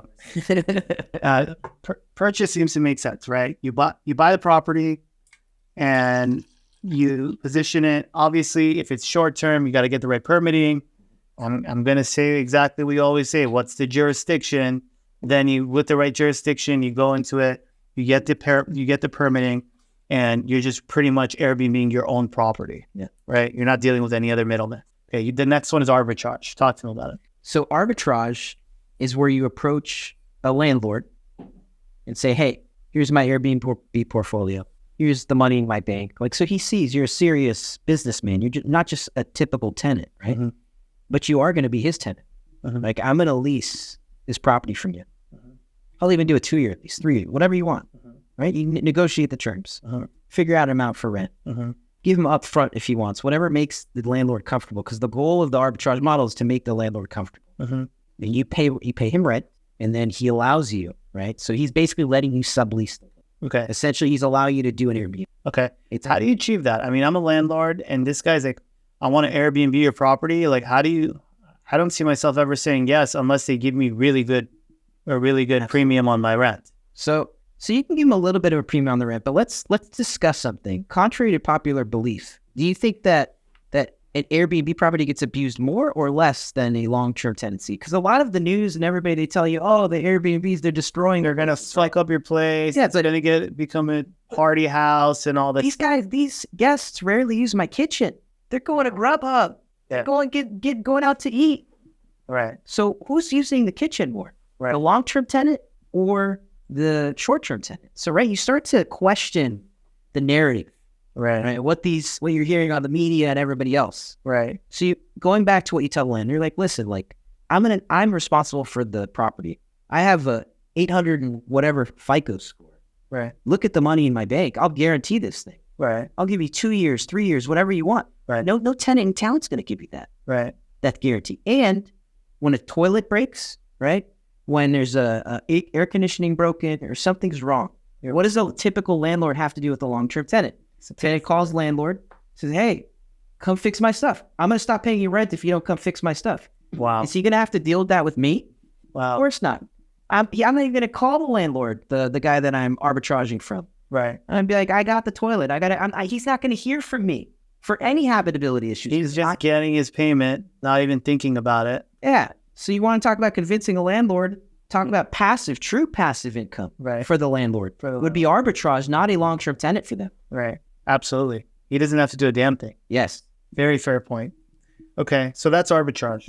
Purchase seems to make sense, right? You buy the property and you position it. Obviously, if it's short term, you got to get the right permitting. I'm going to say exactly what we always say. What's the jurisdiction? Then with the right jurisdiction, you go into it. You get the permitting, and you're just pretty much Airbnb your own property. Yeah. Right. You're not dealing with any other middleman. Okay. The next one is arbitrage. Talk to me about it. So arbitrage is where you approach a landlord and say, "Hey, here's my Airbnb portfolio. Here's the money in my bank." Like, so he sees you're a serious businessman. You're not just a typical tenant, right? Mm-hmm. But you are going to be his tenant. Mm-hmm. Like, I'm going to lease this property from you. Mm-hmm. I'll even do a 2-year lease, 3-year, whatever you want, right? You negotiate the terms, figure out an amount for rent, give him upfront if he wants, whatever makes the landlord comfortable. Because the goal of the arbitrage model is to make the landlord comfortable. And you pay him rent, and then he allows you, right? So he's basically letting you sublease them. Okay. Essentially, he's allowing you to do an Airbnb. Okay. How do you achieve that? I mean, I'm a landlord, and this guy's like, I want to Airbnb your property. Like, I don't see myself ever saying yes unless they give me a really good premium on my rent. So you can give them a little bit of a premium on the rent, but let's discuss something. Contrary to popular belief, do you think that an Airbnb property gets abused more or less than a long-term tenancy? Because a lot of the news and everybody, they tell you, oh, the Airbnbs, they're destroying. They're going to spike up your place. Yeah, it's going to become a party house and all that. These guests rarely use my kitchen. They're going to Grubhub. Yeah. They're going out to eat. Right. So who's using the kitchen more? Right. The long-term tenant or the short-term tenant? So, right, you start to question the narrative. Right. What you're hearing on the media and everybody else. Right. So going back to what you tell the landlord, you're like, listen, like I'm responsible for the property. I have a 800 and whatever FICO score. Right. Look at the money in my bank. I'll guarantee this thing. Right. I'll give you 2 years, 3 years, whatever you want. Right. No tenant in town's going to give you that. Right. That guarantee. And when a toilet breaks, right? When there's a air conditioning broken or something's wrong, what does a typical landlord have to do with a long-term tenant? So tenant calls landlord, says, "Hey, come fix my stuff. I'm going to stop paying you rent if you don't come fix my stuff." Wow. Is he going to have to deal with that with me? Wow. Of course not. I'm not even going to call the landlord, the guy that I'm arbitraging from. Right. And be like, I got the toilet. He's not going to hear from me for any habitability issues. He's just getting his payment, not even thinking about it. Yeah. So you want to talk about convincing a landlord, talk about true passive income for the landlord. Would be arbitrage, not a long-term tenant for them. Right. Absolutely. He doesn't have to do a damn thing. Yes. Very fair point. Okay. So that's arbitrage.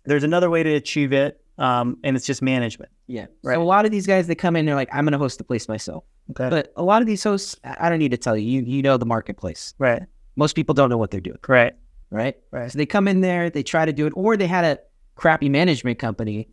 There's another way to achieve it, and it's just management. Yeah. Right. So a lot of these guys, they come in, they're like, I'm going to host the place myself. Okay. But a lot of these hosts, I don't need to tell you, you know the marketplace. Right. Most people don't know what they're doing. Right. Right. So they come in there, they try to do it, or they had a crappy management company.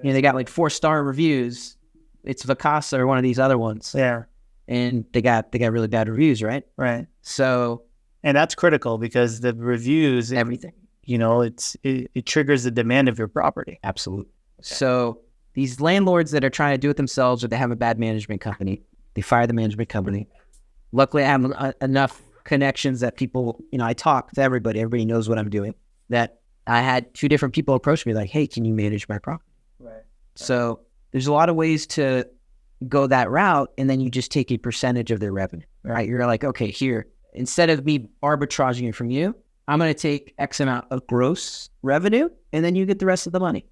They got like 4-star reviews. It's Vacasa or one of these other ones. Yeah. And they got really bad reviews, right? Right. So, and that's critical because the reviews, everything, it triggers the demand of your property. Absolutely. Okay. So these landlords that are trying to do it themselves, or they have a bad management company, they fire the management company. Luckily, I have enough connections that people, I talk to everybody. Everybody knows what I'm doing. That I had 2 different people approach me like, hey, can you manage my property? Right. So there's a lot of ways to go that route, and then you just take a percentage of their revenue, right? You're like, okay, here, instead of me arbitraging it from you, I'm going to take X amount of gross revenue, and then you get the rest of the money.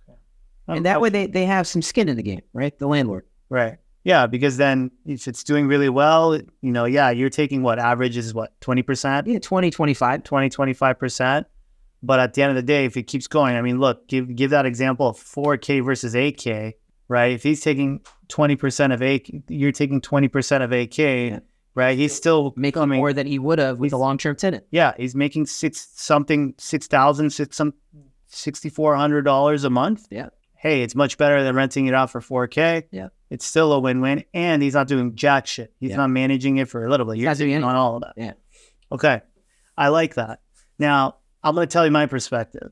Okay. And that way they have some skin in the game, right? The landlord. Right. Yeah, because then if it's doing really well, you're taking what average is what, 20%? Yeah, 20, 25. 25%. But at the end of the day, if it keeps going, I mean, look, give that example of 4K versus 8K, right? If he's taking 20% of 8, you're taking 20% of 8K, yeah. Right? He's still making more than he would have with a long-term tenant. Yeah, he's making $6,400 a month. Yeah. Hey, it's much better than renting it out for 4K. Yeah. It's still a win-win, and he's not doing jack shit. He's not managing it for a little bit. You're doing on all of that. Yeah. Okay. I like that. Now, I'm going to tell you my perspective.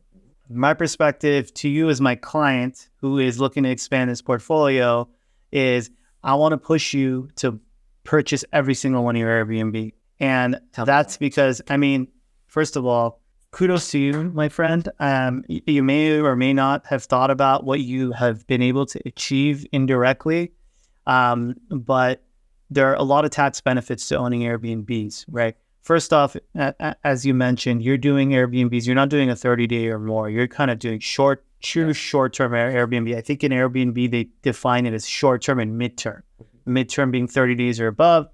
My perspective to you as my client who is looking to expand his portfolio is I want to push you to purchase every single one of your Airbnb. And that's because, first of all, kudos to you, my friend. You may or may not have thought about what you have been able to achieve indirectly. But there are a lot of tax benefits to owning Airbnbs, right? First off, as you mentioned, you're doing Airbnbs. You're not doing a 30-day or more. You're kind of doing true short-term Airbnb. I think in Airbnb, they define it as short-term and mid-term. Mid-term being 30 days or above.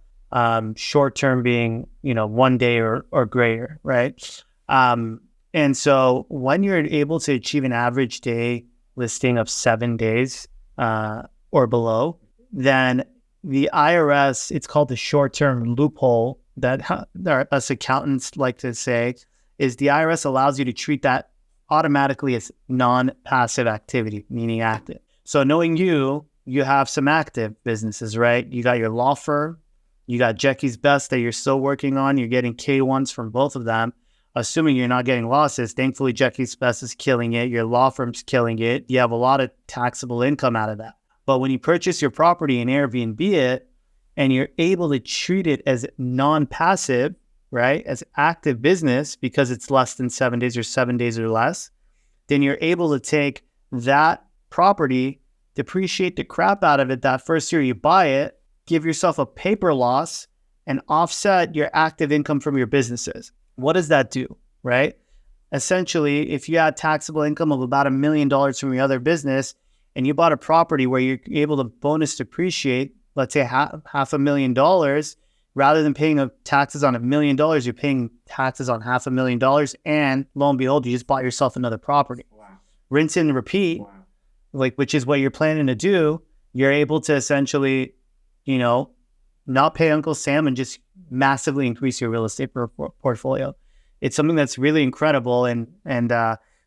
Short-term being, 1 day or greater, right? And so when you're able to achieve an average day listing of 7 days or below, then the IRS, it's called the short-term loophole that us accountants like to say, is the IRS allows you to treat that automatically as non-passive activity, meaning active. So knowing you have some active businesses, right? You got your law firm, you got Jackie's Best that you're still working on. You're getting K1s from both of them, assuming you're not getting losses. Thankfully, Jackie's Best is killing it. Your law firm's killing it. You have a lot of taxable income out of that. But when you purchase your property and Airbnb it, and you're able to treat it as non-passive, right, as active business because it's less than 7 days or 7 days or less, then you're able to take that property, depreciate the crap out of it that first year you buy it, give yourself a paper loss, and offset your active income from your businesses. What does that do, right? Essentially, if you had taxable income of about $1 million from your other business and you bought a property where you're able to bonus depreciate, let's say $500,000, rather than paying taxes on $1 million, you're paying taxes on $500,000, and lo and behold, you just bought yourself another property. Wow. Rinse and repeat, which is what you're planning to do. You're able to essentially, not pay Uncle Sam and just massively increase your real estate portfolio. It's something that's really incredible,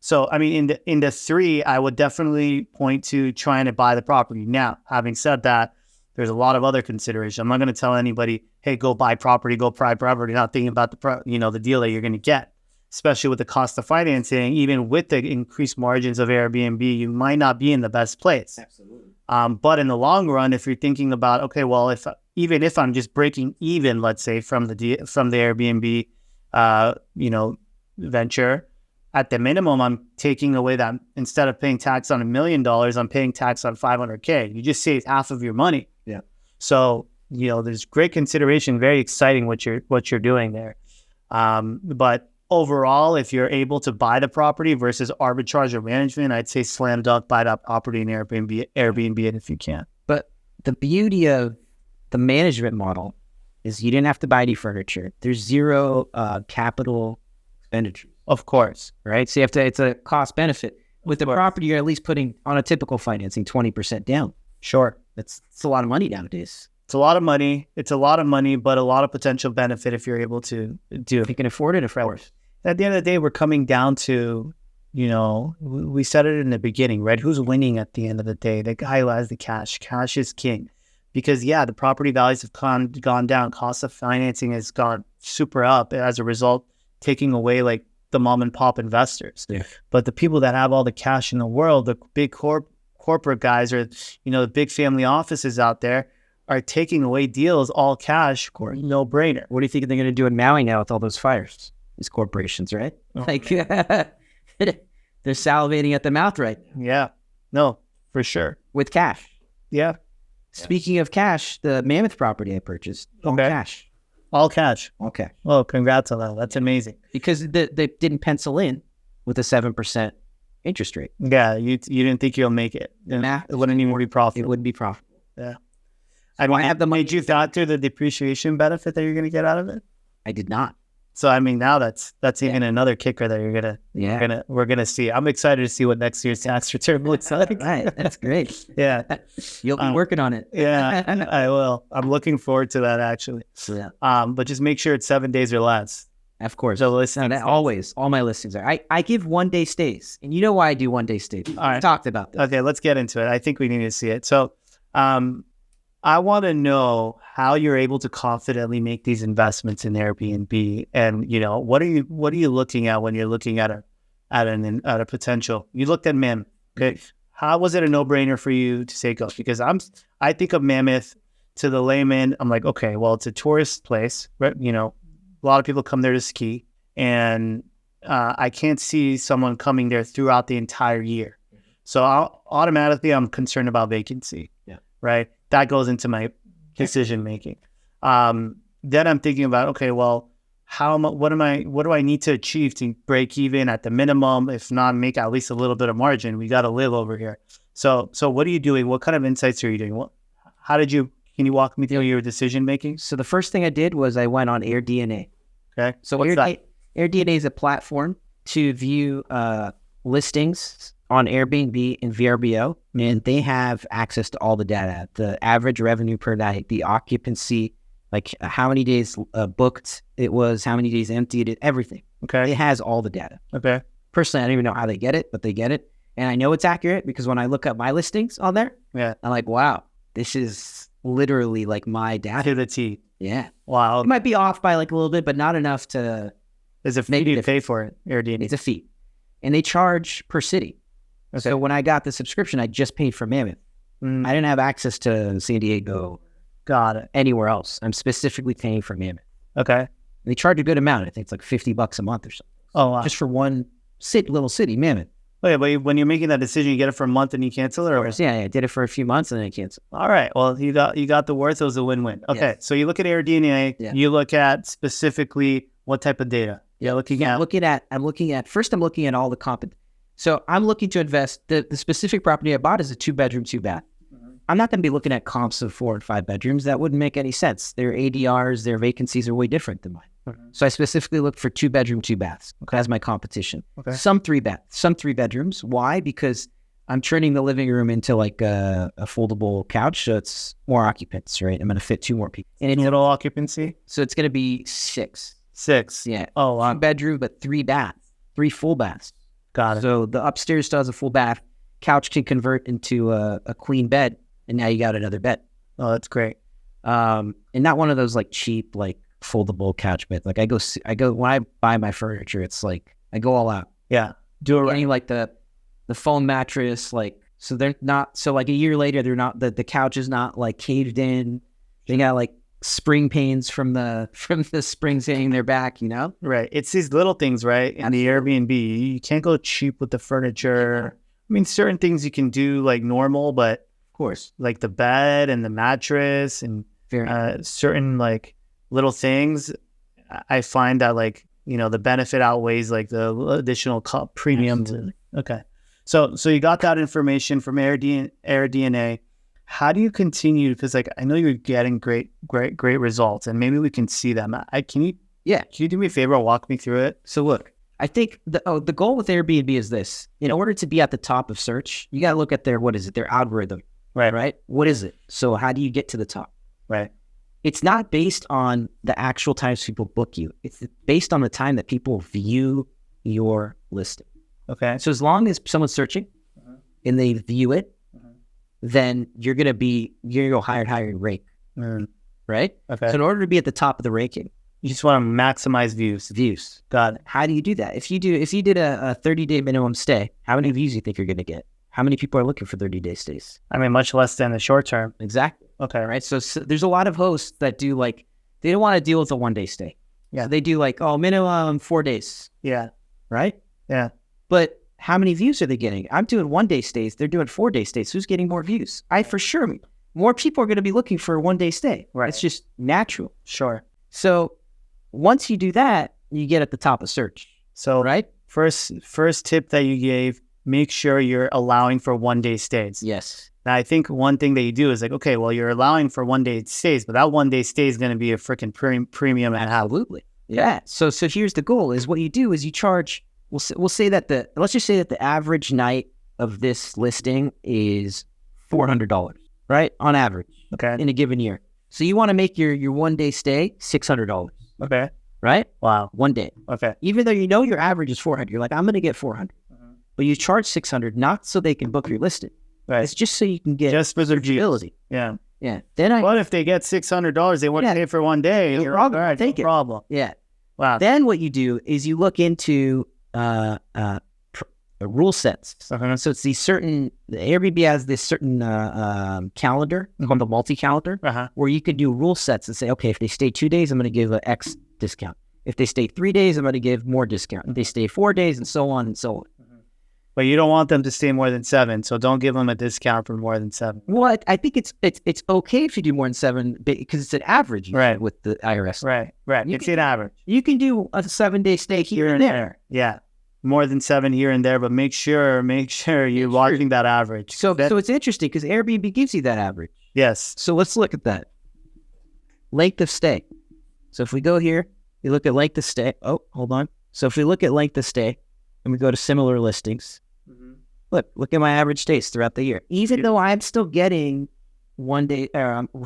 so in the 3, I would definitely point to trying to buy the property. Now, having said that, there's a lot of other consideration. I'm not going to tell anybody, hey, go buy property, not thinking about the deal that you're going to get, especially with the cost of financing. Even with the increased margins of Airbnb, you might not be in the best place. Absolutely. But in the long run, if you're thinking about, okay, well, even if I'm just breaking even, let's say from the Airbnb, venture, at the minimum, I'm taking away that instead of paying tax on $1 million, I'm paying tax on $500K. You just saved half of your money. Yeah. So, there's great consideration, very exciting what you're doing there. But overall, if you're able to buy the property versus arbitrage or management, I'd say slam dunk, buy that property in Airbnb it if you can. But the beauty of the management model is you didn't have to buy any furniture. There's zero capital expenditure. Of course. Right? So it's a cost benefit. With the property, you're at least putting on a typical financing 20% down. Sure. That's a lot of money nowadays. It's a lot of money. It's a lot of money, but a lot of potential benefit if you're able to do If it. you can afford it, of course. At the end of the day, we're coming down to, we said it in the beginning, right? Who's winning at the end of the day? The guy who has the cash. Cash is king. Because, the property values have gone down. Cost of financing has gone super up as a result, taking away like the mom and pop investors. Yeah. But the people that have all the cash in the world, the big corporate guys or, the big family offices out there are taking away deals, all cash, no brainer. What do you think they're going to do in Maui now with all those fires? These corporations, right? Like, they're salivating at the mouth right now. Yeah, no, for sure. With cash. Yeah. Speaking of cash, the Mammoth property I purchased, all cash. All cash. Okay. Oh, congrats on that. That's amazing. Because they didn't pencil in with a 7% interest rate. Yeah, you didn't think you'll make it. Nah. It wouldn't even be profitable. It wouldn't be profitable. Yeah. I have the money. Did you factor the depreciation benefit that you're going to get out of it? I did not. So now that's even another kicker that we're gonna see. I'm excited to see what next year's tax return looks like. Right, that's great. Yeah, you'll be working on it. Yeah, I will. I'm looking forward to that actually. Yeah. But just make sure it's 7 days or less. Of course. So listen, always all my listings are. I give 1-day stays, and you know why I do 1-day stays. All right. We talked about this. Okay, let's get into it. I think we need to see it. So, I want to know how you're able to confidently make these investments in Airbnb, and what are you looking at when you're looking at a potential? You looked at Mammoth. Okay, how was it a no-brainer for you to say go? Because I think of Mammoth to the layman. I'm like, okay, well, it's a tourist place, right? A lot of people come there to ski, and I can't see someone coming there throughout the entire year. So automatically, I'm concerned about vacancy. Yeah. Right. That goes into my decision making. Then I'm thinking about, okay, well, what do I need to achieve to break even at the minimum? If not, make at least a little bit of margin. We got to live over here. So what are you doing? What kind of insights are you doing? Can you walk me through your decision making? So the first thing I did was I went on AirDNA. Okay. So what's that? AirDNA is a platform to view listings on Airbnb and VRBO, and they have access to all the data, the average revenue per night, the occupancy, like how many days booked it was, how many days emptied, everything. Okay. It has all the data. Okay. Personally, I don't even know how they get it, but they get it. And I know it's accurate because when I look up my listings on there, I'm like, wow, this is literally like my data. To the T. Yeah. Wow. It might be off by like a little bit, but not enough to... There's a fee to pay for it, Airbnb. It's a fee. And they charge per city. Okay. So when I got the subscription, I just paid for Mammoth. I didn't have access to San Diego. Got it. Anywhere else. I'm specifically paying for Mammoth. Okay. And they charge a good amount. I think it's like $50 a month or something. Oh, wow. Just for one little city, Mammoth. Oh, yeah, but when you're making that decision, you get it for a month and you cancel it? Or? Yeah, I did it for a few months and then I canceled. All right. Well, you got the worth. It was a win-win. Okay. Yes. So you look at AirDNA. Yeah. You look at specifically what type of data? I'm looking at all the comp. So I'm looking to invest. The specific property I bought is a 2-bedroom, 2-bath. I'm not going to be looking at comps of 4 and 5 bedrooms. That wouldn't make any sense. Their ADRs, their vacancies are way different than mine. So I specifically looked for 2-bedroom, 2-baths as my competition. Okay. Some 3 bedrooms. Why? Because I'm turning the living room into like a foldable couch, so it's more occupants, right? I'm going to fit 2 more people. And it's little occupancy? So it's going to be 6. 6? Yeah. Oh, wow. 2 bedroom, but 3 baths, 3 full baths. Got it. So the upstairs still has a full bath. Couch can convert into a queen bed, and now you got another bed. Oh, that's great. And not one of those like cheap, like foldable couch beds. Like I go when I buy my furniture, it's like I go all out. Yeah, do it right. Getting like the foam mattress, like so they're not. So like a year later, they're not the couch is not like caved in. They got like spring panes from the springs hitting their back, Right. It's these little things, right? In the Airbnb, you can't go cheap with the furniture. I mean, certain things you can do like normal, but of course, like the bed and the mattress and certain like little things, I find that like, the benefit outweighs like the additional premium. Okay. So you got that information from AirDNA. How do you continue? Because like I know you're getting great results, and maybe we can see them. Can you do me a favor and walk me through it? So look, I think the goal with Airbnb is this: in order to be at the top of search, you got to look at their algorithm, right? What is it? So how do you get to the top? Right. It's not based on the actual times people book you. It's based on the time that people view your listing. Okay. So as long as someone's searching and they view it, then you're going to go higher and higher in rank, right? Okay. So in order to be at the top of the ranking, You just want to maximize views. Got it. how do you do that? If you did a 30-day minimum stay, how many views do you think you're going to get? How many people are looking for 30-day stays? I mean, much less than the short term. Exactly. Okay. Right. So there's a lot of hosts that do like, they don't want to deal with a 1-day stay. Yeah. So they do like, minimum 4 days. Yeah. Right. Yeah. But how many views are they getting? I'm doing 1-day stays. They're doing 4-day stays. Who's getting more views? For sure, more people are going to be looking for a 1-day stay. Right. It's just natural. Sure. So once you do that, you get at the top of search. So Right. First tip that you gave, make sure you're allowing for 1-day stays. Yes. Now, I think one thing that you do is like, okay, well, you're allowing for 1-day stays, but that 1-day stay is going to be a freaking premium and a half. Absolutely. Yeah. So here's the goal: is what you do is you charge. We'll say that let's just say that the average night of this listing is $400, right? On average, Okay. in a given year. So you want to make your 1-day stay $600, Okay. right? Wow. 1 day. Okay. Even though you know your average is 400, you're like, I'm going to get 400, but you charge 600 not so they can book your listing. Right. It's just so you can get Just for their visibility. Yeah. Yeah. Then But if they get $600, they want to pay for 1 day. No You're problem. all right, Take no it. problem. Yeah. Wow. Then what you do is you look into rule sets. Uh-huh. So it's the Airbnb has this certain calendar called the multi-calendar, Uh-huh. where you could do rule sets and say, okay, if they stay 2 days, I'm going to give an X discount. If they stay 3 days, I'm going to give more discount. If they stay 4 days, and so on and so on. But you don't want them to stay more than 7, so don't give them a discount for more than 7. Well, I think it's okay if you do more than 7 because it's an average Right. with the IRS. Right. You It's can- an average. You can do a 7-day stay here and there. Yeah. More than 7 here and there, but make sure you're watching that average. So it's interesting because Airbnb gives you that average. Yes. So let's look at that. Length of stay. So if we go here, we look at length of stay. Oh, hold on. So if we look at length of stay and we go to similar listings, look at my average stays throughout the year. Even though I'm still getting 1 day,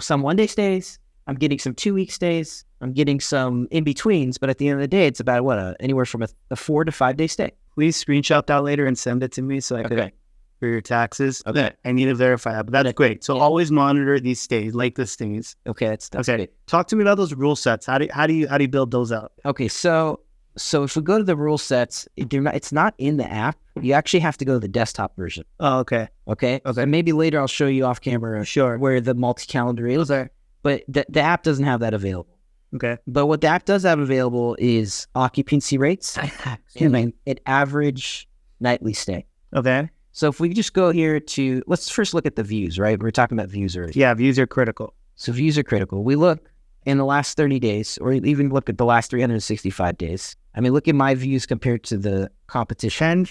some 1-day stays, I'm getting some 2-week stays, I'm getting some in-betweens, but at the end of the day, it's about anywhere from a 4 to 5 day stay. Please screenshot that later and send it to me so I could for your taxes. Okay. I need to verify that, but that's great. So always monitor these stays, like the stays. Okay, that's Okay. good. Talk to me about those rule sets. How do you build those out? Okay, so if we go to the rule sets, it's not in the app. You actually have to go to the desktop version. Oh, okay. Okay. So maybe later I'll show you off camera. Sure. Where the multi-calendar is. Okay. But the app doesn't have that available. Okay. But what the app does have available is occupancy rates and average nightly stay. Okay. So if we just go here to, let's first look at the views, right? We were talking about views earlier. Yeah, views are critical. So views are critical. We look in the last 30 days, or even look at the last 365 days. I mean, look at my views compared to the competition.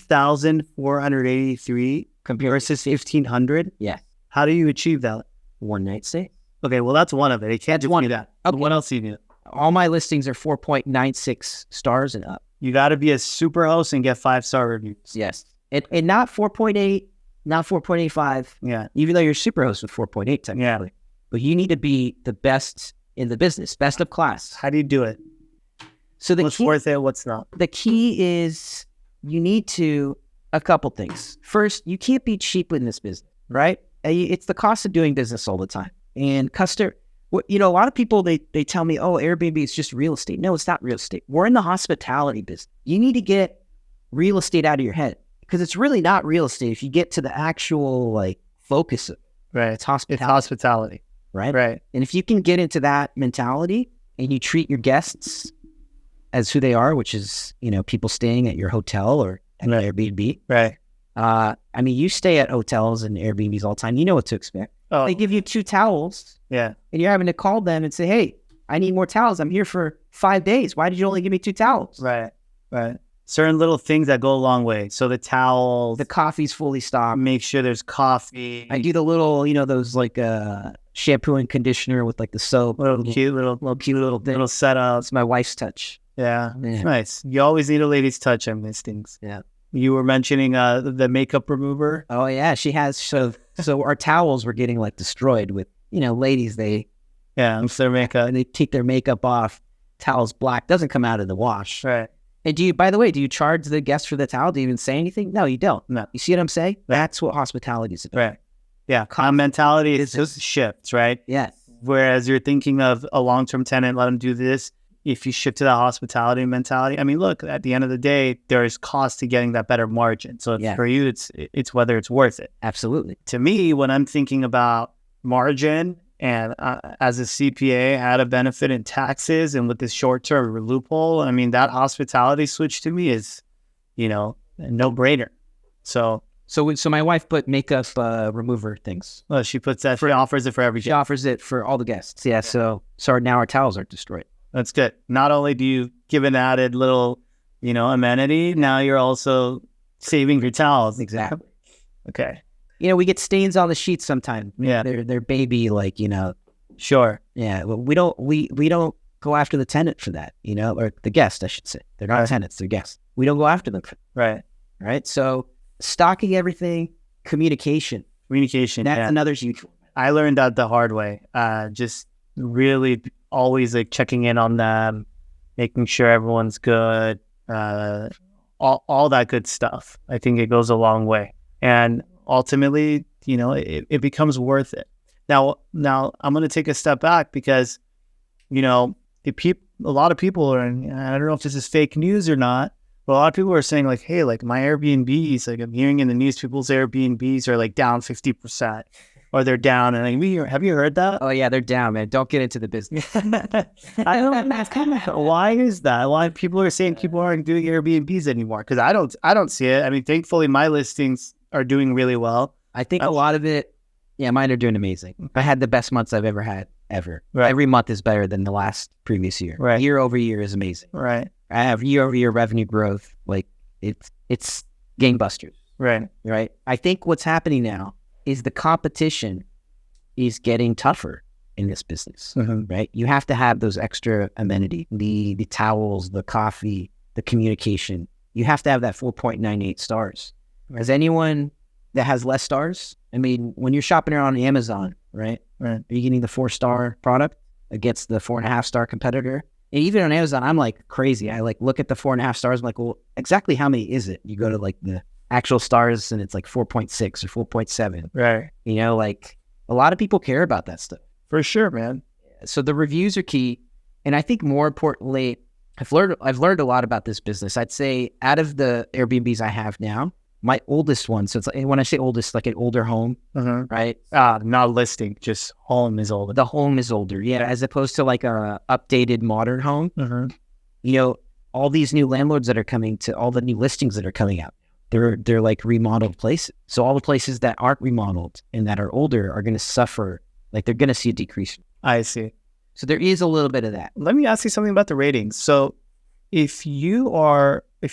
10,483 versus 1,500. Yeah. How do you achieve that? 1 night stay. Okay, well, that's one of it. It can't just one be of that. Okay. What else do you need? All my listings are 4.96 stars and up. You got to be a super host and get 5-star reviews. Yes. And not 4.8, not 4.85, Yeah. even though you're super host with 4.8 technically. Yeah. But you need to be the best in the business, best of class. How do you do it? So What's worth it? What's not? the key is you need to, a couple things. First, you can't be cheap in this business, right? It's the cost of doing business all the time. And a lot of people, they tell me, oh, Airbnb is just real estate. No, it's not real estate. We're in the hospitality business. You need to get real estate out of your head because it's really not real estate if you get to the actual focus of it. Right. It's hospitality. It's hospitality. Right? Right. And if you can get into that mentality and you treat your guests as who they are, which is, people staying at your hotel or at Airbnb. Right. You stay at hotels and Airbnbs all the time. You know what to expect. Oh, They give you 2 towels yeah. and you're having to call them and say, hey, I need more towels. I'm here for 5 days. Why did you only give me 2 towels? Right. Right. Certain little things that go a long way. So the towels, The coffee's fully stocked. make sure there's coffee. I do the little, those shampoo and conditioner with the soap. Little cute little thing. little setups. It's my wife's touch. Yeah. Yeah. It's nice. You always need a lady's touch on these things. Yeah. You were mentioning the makeup remover. Oh yeah, she has. So our towels were getting destroyed with ladies. They Yeah, it's their makeup. And they take their makeup off. Towel's black, doesn't come out of the wash. Right. And by the way, do you charge the guest for the towel? Do you even say anything? No, you don't. No. You see what I'm saying? That's what hospitality is about. Right. Yeah. Mentality is just shifts, right? Yes. Whereas you're thinking of a long-term tenant, let them do this. If you shift to that hospitality mentality, I mean, look, at the end of the day, there's cost to getting that better margin. So for you, it's whether it's worth it. Absolutely. To me, when I'm thinking about margin and as a CPA, how to benefit in taxes and with this short-term loophole, I mean, that hospitality switch to me is, a no-brainer. So my wife put makeup remover things. well, she puts that. She offers it for every. She offers it for all the guests. Yeah. So now our towels are destroyed. That's good. Not only do you give an added little, amenity, now you're also saving your towels. Exactly. Okay. We get stains on the sheets sometimes. Yeah. They're baby, Sure. Yeah. Well, we don't go after the tenant for that, or the guest, I should say. They're not tenants, they're guests. We don't go after them for that. Right. So stocking everything, communication. That's another huge one. I learned that the hard way. Just really always checking in on them, making sure everyone's good, all that good stuff. I think it goes a long way. And ultimately, it becomes worth it. Now I'm going to take a step back because, a lot of people are, and I don't know if this is fake news or not, but a lot of people are saying hey, my Airbnbs, I'm hearing in the news, people's Airbnbs are down 50%. Or they're down, and have you heard that? Oh yeah, they're down, man. Don't get into the business. I don't. That's kind of why is that? Why people are saying people aren't doing Airbnbs anymore? Because I don't see it. I mean, thankfully, my listings are doing really well. I think a lot of it, mine are doing amazing. I had the best months I've ever had ever. Right. Every month is better than the last previous year. Right. Year over year is amazing. Right. I have year over year revenue growth. It's gangbusters. Right. Right. I think what's happening now is the competition is getting tougher in this business, right? You have to have those extra amenity, the towels, the coffee, the communication. You have to have that 4.98 stars. As anyone that has less stars, I mean, when you're shopping around on Amazon, right? Are you getting the 4-star product against the 4.5-star competitor? And even on Amazon, I'm crazy. I look at the 4.5 stars. I'm well, exactly how many is it? You go to the actual stars and it's 4.6 or 4.7. Right. A lot of people care about that stuff. For sure, man. So the reviews are key. And I think more importantly, I've learned a lot about this business. I'd say out of the Airbnbs I have now, my oldest one, so it's when I say oldest, an older home, right? Not listing, just home is older. The home is older, yeah, as opposed to a updated modern home. All these new landlords that are coming to, all the new listings that are coming out, they're remodeled places. So all the places that aren't remodeled and that are older are going to suffer. They're going to see a decrease. I see. So there is a little bit of that. Let me ask you something about the ratings. So if you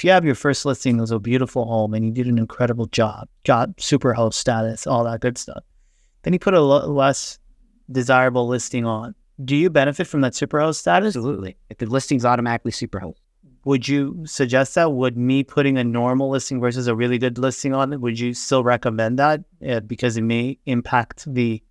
have your first listing, it was a beautiful home and you did an incredible job, got super host status, all that good stuff, then you put a less desirable listing on. Do you benefit from that super host status? Absolutely. If the listing's automatically super host. Would you suggest that? Would me putting a normal listing versus a really good listing on it, would you still recommend that? Because it may impact the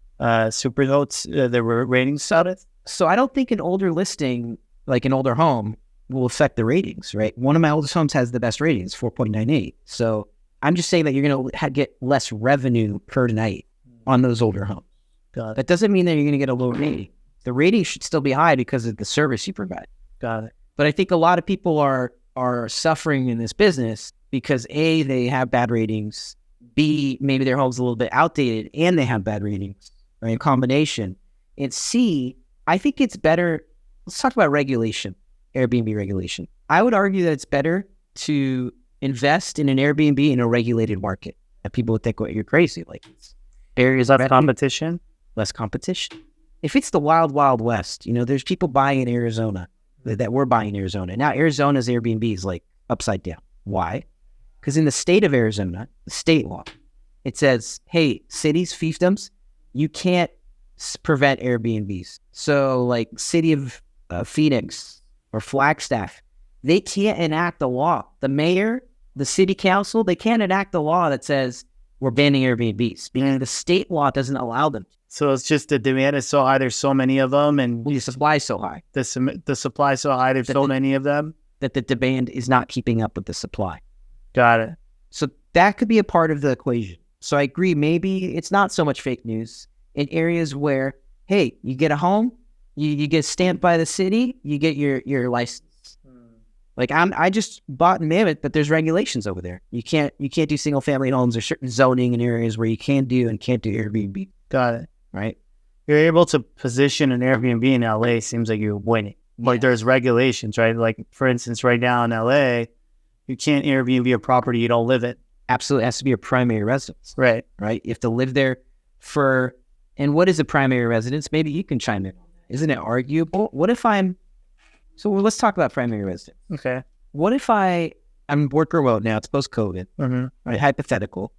super hosts, the rating status? So I don't think an older listing, an older home, will affect the ratings, right? One of my oldest homes has the best ratings, 4.98. So I'm just saying that you're going to get less revenue per night on those older homes. That doesn't mean that you're going to get a low rating. The rating should still be high because of the service you provide. Got it. But I think a lot of people are suffering in this business because A, they have bad ratings. B, maybe their home's a little bit outdated and they have bad ratings, right? A combination. And C, I think it's better. Let's talk about regulation, Airbnb regulation. I would argue that it's better to invest in an Airbnb in a regulated market. And people would think, well, you're crazy. Areas of competition? Less competition. If it's the wild, wild west, there's people buying in Arizona that we're buying in Arizona. Now, Arizona's Airbnb is upside down. Why? Because in the state of Arizona, the state law, it says, hey, cities, fiefdoms, you can't prevent Airbnbs. So city of Phoenix or Flagstaff, they can't enact a law. The mayor, the city council, they can't enact a law that says we're banning Airbnbs because the state law doesn't allow them. So it's just the demand is so high. There's so many of them, and The supply is so high the supply so high. There's so many of them. that the demand is not keeping up with the supply. Got it. So that could be a part of the equation. So I agree, maybe it's not so much fake news in areas where, hey, you get a home, you get stamped by the city, you get your license. Like I just bought in Mammoth, but there's regulations over there. You can't do single family homes or certain zoning in areas where you can do and can't do Airbnb. Got it. Right? You're able to position an Airbnb in LA. Seems like you're winning. Like there's regulations, right? Like for instance, right now in LA, you can't Airbnb a property you don't live in. Absolutely, it has to be a primary residence. Right. Right? You have to live there for. And what is a primary residence? Maybe you can chime in on that. Isn't it arguable? What if let's talk about primary residence. Okay. What if I'm work remote now? It's post-COVID. Right? Hypothetical.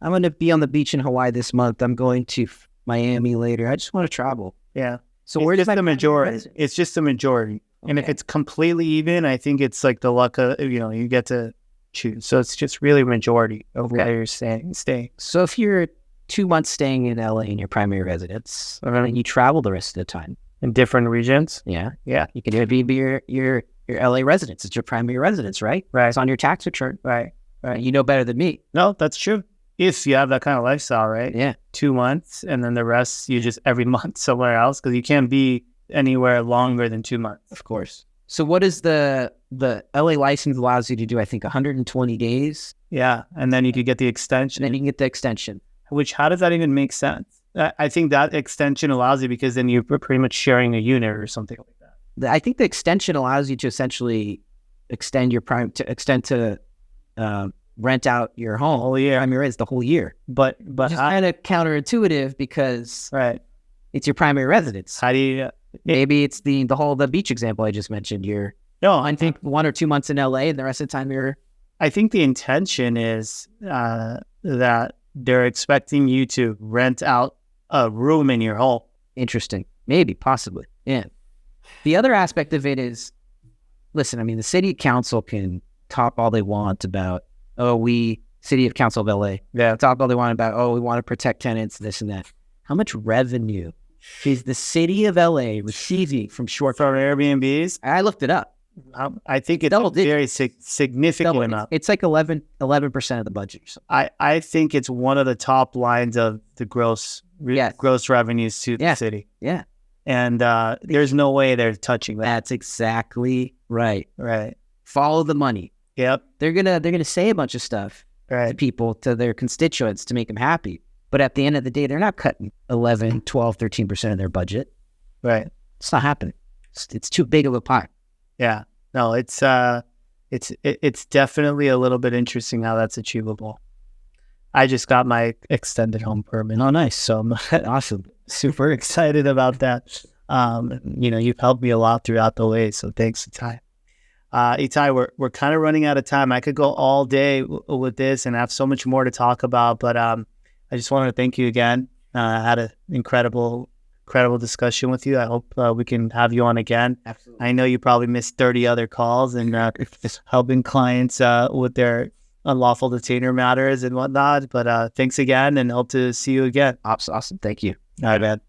I'm going to be on the beach in Hawaii this month. I'm going to Miami later. I just want to travel. Yeah. So where does the majority? It's just the majority. And if it's completely even, I think it's like the luck of, you get to choose. So it's just really majority of where you're staying. So if you're 2 months staying in LA in your primary residence, and you travel the rest of the time in different regions, you can Airbnb your LA residence. It's your primary residence, right? Right. It's on your tax return. Right. You know better than me. No, that's true. If you have that kind of lifestyle, right? Yeah. 2 months, and then the rest you just every month somewhere else, because you can't be anywhere longer than 2 months. Of course. So what is the LA license allows you to do? I think 120 days. Yeah, and then you could get the extension. And then you can get the extension. Which, how does that even make sense? I think that extension allows you because then you're pretty much sharing a unit or something like that. I think the extension allows you to essentially extend your rent out your home whole year. I mean, it's the whole year. But it's kind of counterintuitive because it's your primary residence. How do you? Maybe it's the beach example I just mentioned. I think 1 or 2 months in LA, and the rest of the time you're. I think the intention is that they're expecting you to rent out a room in your home. Interesting. Maybe, possibly. Yeah. The other aspect of it is, listen, I mean, the city council can talk all they want about, city of council of LA. Yeah. Talk all they want about, we want to protect tenants, this and that. How much revenue is the city of LA receiving from Airbnbs? I looked it up. I think it's a very significant amount. It's like 11% of the budget or something. I think it's one of the top lines of the gross revenues to the city. Yeah. And there's no way they're touching that. That's exactly right. Right. Follow the money. Yep. They're gonna say a bunch of stuff to people, to their constituents, to make them happy. But at the end of the day, they're not cutting 11, 12, 13% of their budget. Right. It's not happening. It's too big of a pie. Yeah. No, it's definitely a little bit interesting how that's achievable. I just got my extended home permit. Oh, nice. So I'm awesome. Super excited about that. You've helped me a lot throughout the way. So thanks, Eitay. Eitay, we're kind of running out of time. I could go all day with this and have so much more to talk about, but I just wanted to thank you again. I had an incredible discussion with you. I hope we can have you on again. Absolutely. I know you probably missed 30 other calls and helping clients with their unlawful detainer matters and whatnot. But thanks again, and hope to see you again. Awesome. Thank you. All right, man.